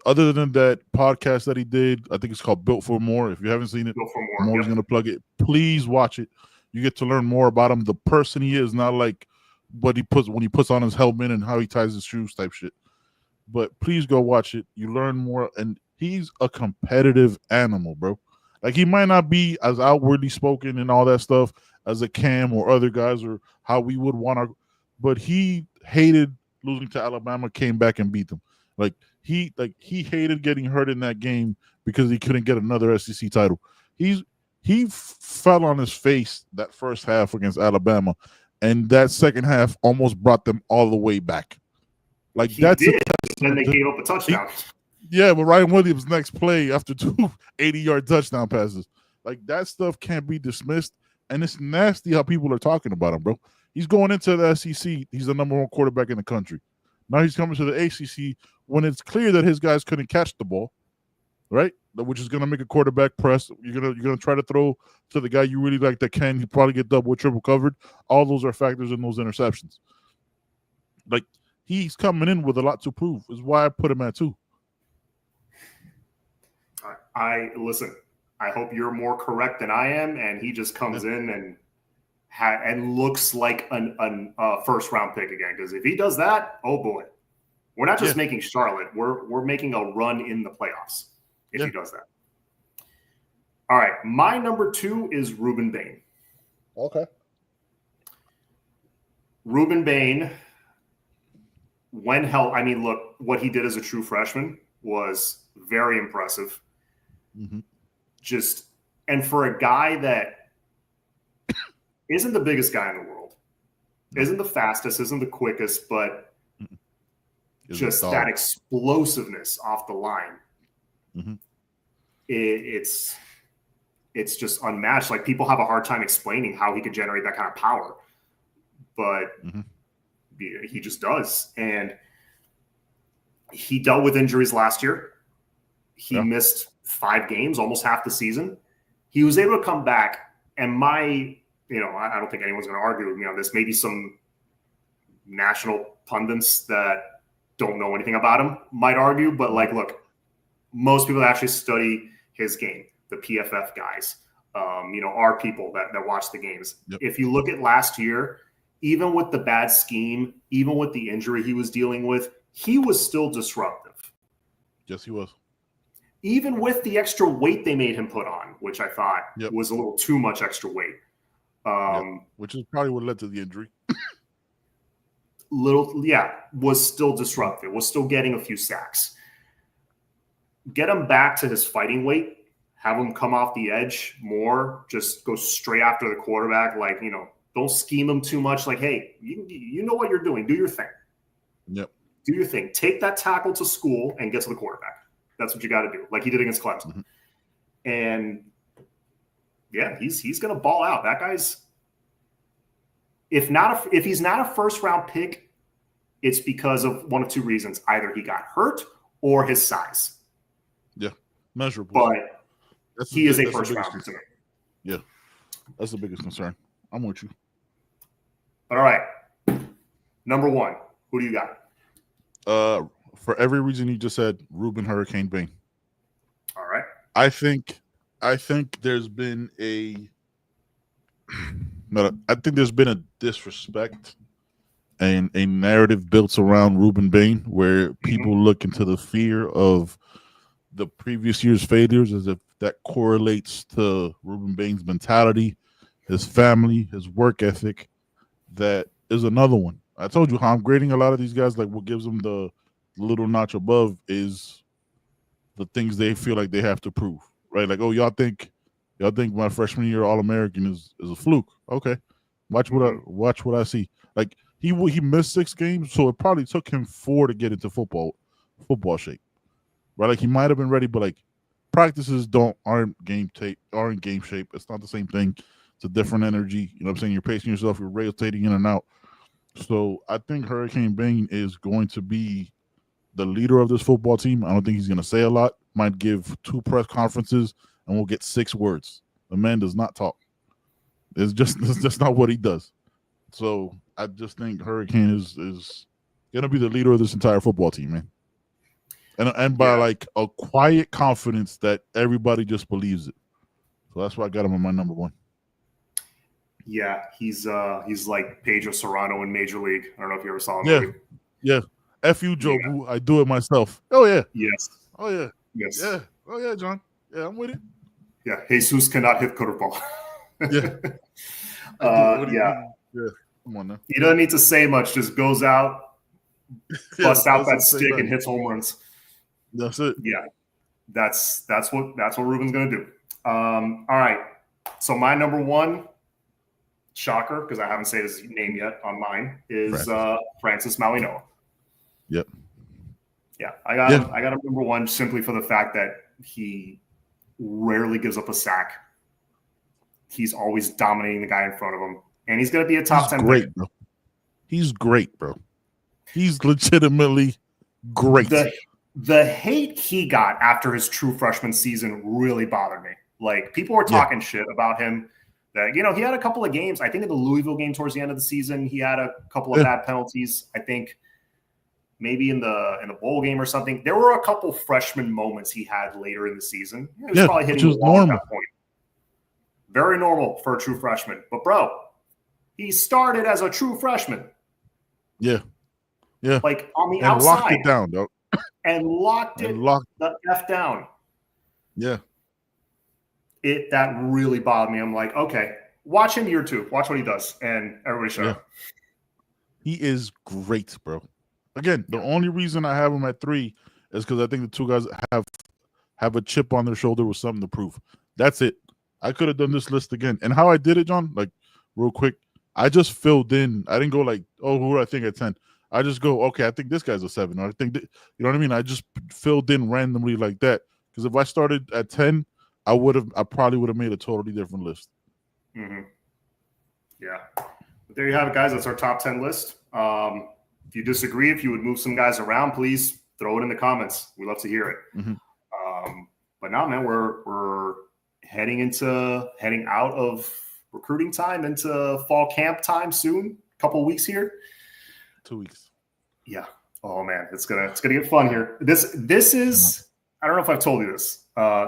Other than that podcast that he did, I think it's called Built for More. If you haven't seen it, I'm always going to plug it. Please watch it. You get to learn more about him, the person he is, not like what he puts when he puts on his helmet and how he ties his shoes type shit. But please go watch it. You learn more, and he's a competitive animal, bro. Like he might not be as outwardly spoken and all that stuff as a Cam or other guys or how we would want our, but he hated losing to Alabama, came back and beat them. Like he hated getting hurt in that game because he couldn't get another SEC title. He fell on his face that first half against Alabama, and that second half almost brought them all the way back. Like He that's did. Then they gave up a touchdown. Yeah, but Ryan Williams' next play after 2 80-yard touchdown passes, like that stuff can't be dismissed, and it's nasty how people are talking about him, bro. He's going into the SEC. He's the number 1 quarterback in the country. Now he's coming to the ACC when it's clear that his guys couldn't catch the ball, right? Which is going to make a quarterback press. You're gonna try to throw to the guy you really like that can. He probably get double or triple covered. All those are factors in those interceptions. Like he's coming in with a lot to prove. Is why I put him at 2. I listen. I hope you're more correct than I am, and he just comes in and looks like a first round pick again. Because if he does that, oh boy, we're not just making Charlotte. We're making a run in the playoffs if he does that. All right, my number 2 is Ruben Bain. Okay. Ruben Bain, when held, I mean, look, what he did as a true freshman was very impressive. Mm-hmm. And for a guy that isn't the biggest guy in the world, isn't the fastest, isn't the quickest, but just that explosiveness off the line, it's just unmatched. Like people have a hard time explaining how he could generate that kind of power, but he just does. And he dealt with injuries last year. He missed 5 games, almost half the season. He was able to come back, and I don't think anyone's going to argue with me on this. Maybe some national pundits that don't know anything about him might argue, but look, most people that actually study his game, the PFF guys, our people that watch the games. Yep. If you look at last year, even with the bad scheme, even with the injury he was dealing with, he was still disruptive. Yes, he was. Even with the extra weight they made him put on, which I thought was a little too much extra weight. Which is probably what led to the injury. Was still disruptive, was still getting a few sacks. Get him back to his fighting weight, have him come off the edge more, just go straight after the quarterback. Don't scheme him too much. Hey, you know what you're doing. Do your thing. Yep. Do your thing. Take that tackle to school and get to the quarterback. That's what you got to do, like he did against Clemson. And he's going to ball out. That guy's if he's not a first round pick, it's because of one of 2 reasons: either he got hurt or his size. Yeah, measurable. But he is a first rounder to me. Yeah, that's the biggest concern. I'm with you. All right, number 1. Who do you got? For every reason you just said, Ruben Hurricane Bain. All right. I think there's been a disrespect and a narrative built around Ruben Bain where people look into the fear of the previous year's failures as if that correlates to Ruben Bain's mentality, his family, his work ethic. That is another one. I told you how I'm grading a lot of these guys. Like what gives them the little notch above is the things they feel like they have to prove, right? Like, oh, y'all think my freshman year All-American is a fluke. Okay, watch what I see. Like he missed 6 games, so it probably took him 4 to get into football shape, right? Like he might have been ready, but like practices aren't game shape. It's not the same thing. It's a different energy. You know what I'm saying? You're pacing yourself. You're rotating in and out. So I think Hurricane Bain is going to be the leader of this football team. I don't think he's going to say a lot. Might give 2 press conferences and we'll get 6 words. The man does not talk. It's just not what he does. So I just think Hurricane is going to be the leader of this entire football team, man. And by like a quiet confidence that everybody just believes it. So that's why I got him on my number 1. Yeah, he's like Pedro Serrano in Major League. I don't know if you ever saw him. Yeah. F you, Joe. Yeah. I do it myself. Oh yeah. Yes. Oh yeah. Yes. Yeah. Oh yeah, John. Yeah, I'm with it. Yeah, Jesus cannot hit curveball. Yeah. Yeah. Yeah. Come on now. He doesn't need to say much. Just goes out, busts out that the same stick night. and hits home runs. That's it. Yeah, that's what Ruben's gonna do. All right. So my number one, shocker, because I haven't said his name yet on mine, is Francis Mauigoa. Yep. Yeah, I got him. I got him number one simply for the fact that he rarely gives up a sack. He's always dominating the guy in front of him, and he's going to be a top 10 great, pick. bro. He's great, bro. He's legitimately great. The hate he got after his true freshman season really bothered me. Like, people were talking shit about him. That, you know, he had a couple of games. I think in the Louisville game towards the end of the season, he had a couple of bad penalties. I think maybe in the bowl game or something. There were a couple freshman moments he had later in the season. He was probably hitting the wall at that point. Very normal for a true freshman. But, bro, he started as a true freshman. Yeah. Yeah. Like, on the and outside. Locked it down, though. And locked the F down. Yeah. That really bothered me. I'm like, okay, watch him year two. Watch what he does. And everybody shut up. He is great, bro. Again, the only reason I have him at 3 is because I think the two guys have a chip on their shoulder with something to prove. That's it. I could have done this list again. And how I did it, John, like real quick, I just filled in. I didn't go like, oh, who do I think at 10? I just go, okay, I think this guy's a 7. Or I think, you know what I mean? I just filled in randomly like that. Because if I started at 10, I probably would have made a totally different list. Mm-hmm. Yeah. But there you have it, guys. That's our top 10 list. If you disagree, if you would move some guys around, please throw it in the comments. We'd love to hear it. Mm-hmm. But now, man, we're heading out of recruiting time into fall camp time soon. A couple of weeks here. 2 weeks. Yeah. Oh man, it's gonna get fun here. This is, I don't know if I've told you this.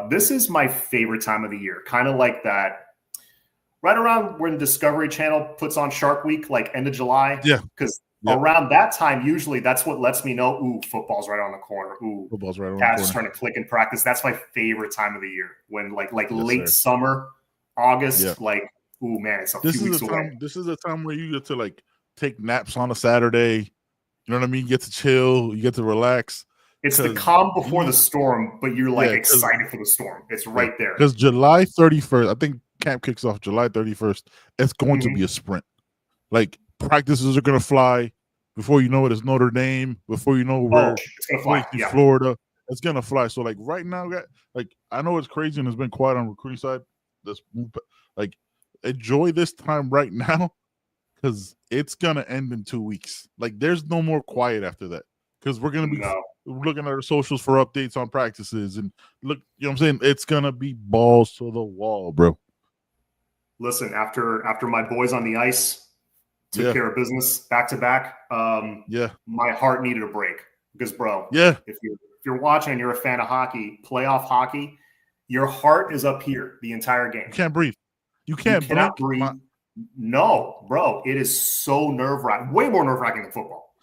This is my favorite time of the year. Kind of like that. Right around when Discovery Channel puts on Shark Week, like end of July. Yeah. Because around that time, usually that's what lets me know, ooh, football's right on the corner. Ooh, football's right on the corner. Starting to click in practice. That's my favorite time of the year. When like late summer, August, like, ooh, man, it's a few weeks away. This is a time where you get to like take naps on a Saturday. You know what I mean? You get to chill. You get to relax. It's the calm before the storm, but you're like excited for the storm. It's right there. Because July 31st, I think camp kicks off July 31st. It's going to be a sprint. Like practices are going to fly. Before you know it, it's Notre Dame. Before you know it's going to fly. Florida. It's going to fly. So like right now, like I know it's crazy and it's been quiet on the recruiting side. Like enjoy this time right now because it's going to end in 2 weeks. Like there's no more quiet after that because we're going to be looking at our socials for updates on practices and look, you know what I'm saying? It's going to be balls to the wall, bro. Listen, after my boys on the ice took care of business back to back, my heart needed a break because, bro, if you're watching and you're a fan of hockey, playoff hockey, your heart is up here the entire game. You can't breathe. You cannot breathe. No, bro, it is so nerve-wracking, way more nerve-wracking than football.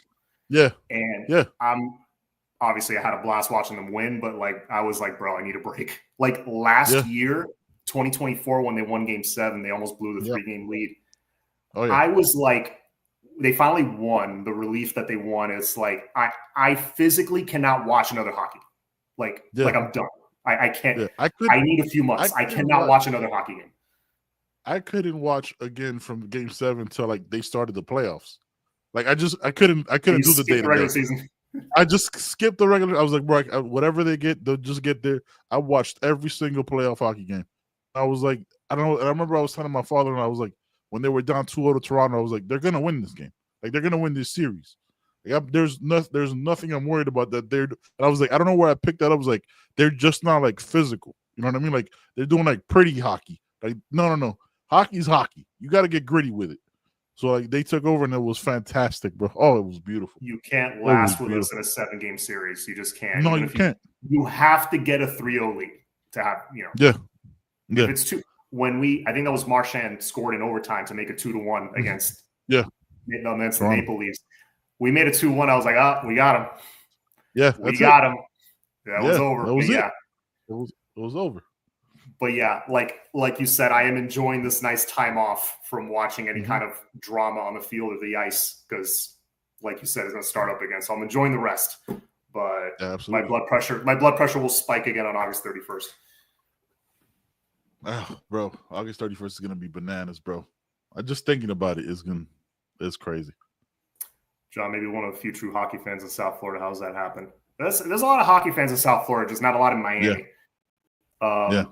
Yeah. And obviously I had a blast watching them win, but like I was like, bro, I need a break. Like last year, 2024, when they won Game 7, they almost blew the 3-game lead. Oh, yeah. I was like, they finally won. The relief that they won is like, I physically cannot watch another hockey. Like I'm done. I can't. Yeah. I need a few months. I cannot watch another hockey game. I couldn't watch again from Game 7 until like they started the playoffs. Like I couldn't do the day to regular season. I just skipped the regular. I was like, bro, whatever they get, they'll just get there. I watched every single playoff hockey game. I was like, I don't know. And I remember I was telling my father, and I was like, when they were down 2-0 to Toronto, I was like, they're gonna win this game. Like they're gonna win this series. Like, there's nothing I'm worried about that. And I was like, I don't know where I picked that up. I was like, they're just not like physical. You know what I mean? Like they're doing like pretty hockey. Like no. Hockey's hockey. You got to get gritty with it. So like they took over and it was fantastic, bro. Oh, it was beautiful. You can't last with us in a 7-game series. You just can't. No, you can't. You have to get a 3-0 lead to have, Yeah. If it's two, I think that was Marchand scored in overtime to make it 2-1 against the Maple Leafs. We made it 2-1. I was like, we got him. Yeah, we got him. That was over. That was it. Yeah. It was over. But yeah, like you said, I am enjoying this nice time off from watching any kind of drama on the field or the ice because like you said, is going to start up again. So I'm enjoying the rest. But Yeah, absolutely. my blood pressure will spike again on August 31st. Oh, bro, August 31st is gonna be bananas, bro. I just thinking about it it's crazy. John, maybe one of the few true hockey fans in South Florida. How's that happen? There's a lot of hockey fans in South Florida, just not a lot in Miami. Yeah.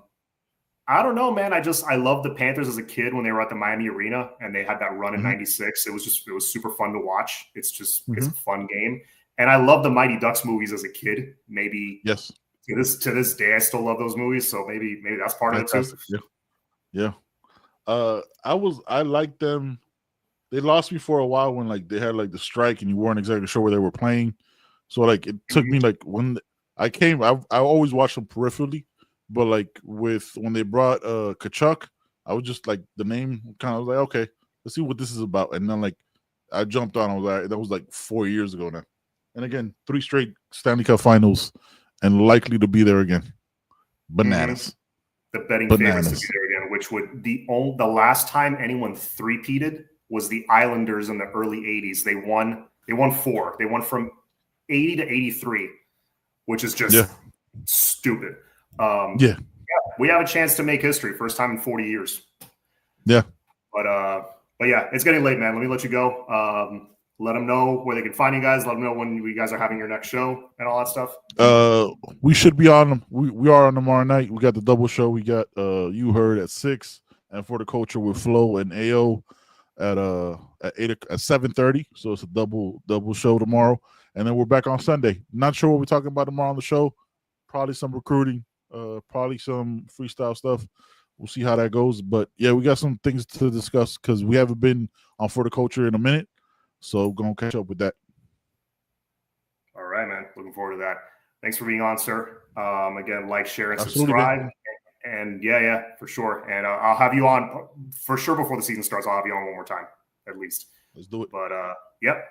I don't know, man. I loved the Panthers as a kid when they were at the Miami Arena and they had that run in '96. It was super fun to watch. It's a fun game. And I love the Mighty Ducks movies as a kid. Maybe Yes. To this day, I still love those movies. So maybe that's part Fantastic. of it too. Yeah. I liked them. They lost me for a while when like they had like the strike and you weren't exactly sure where they were playing. So like it took me like when I came, I always watched them peripherally, but like when they brought Kachuk, I was just like the name kind of like, okay, let's see what this is about. And then like I jumped on, I was like, that was like 4 years ago now. And again, 3 straight Stanley Cup finals and likely to be there again. Bananas. The betting favorites to be there again, which would the last time anyone three-peated was the Islanders in the early 80s. They won 4. They won from 80 to 83, which is just stupid. We have a chance to make history. First time in 40 years. Yeah. But yeah, it's getting late, man. Let me let you go. Let them know where they can find you guys. Let them know when you guys are having your next show and all that stuff. We should be on them. We are on tomorrow night. We got the double show. We got You Heard at 6, and For the Culture with Flo and AO at 7:30. So it's a double show tomorrow, and then we're back on Sunday. Not sure what we're talking about tomorrow on the show. Probably some recruiting. Probably some freestyle stuff. We'll see how that goes. But yeah, we got some things to discuss because we haven't been on For the Culture in a minute. So we're going to catch up with that. All right, man. Looking forward to that. Thanks for being on, sir. Again, like, share, and Absolutely, subscribe. man. And yeah, for sure. And I'll have you on for sure before the season starts. I'll have you on one more time, at least. Let's do it. But yep.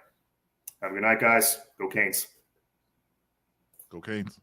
Have a good night, guys. Go Canes. Go Canes.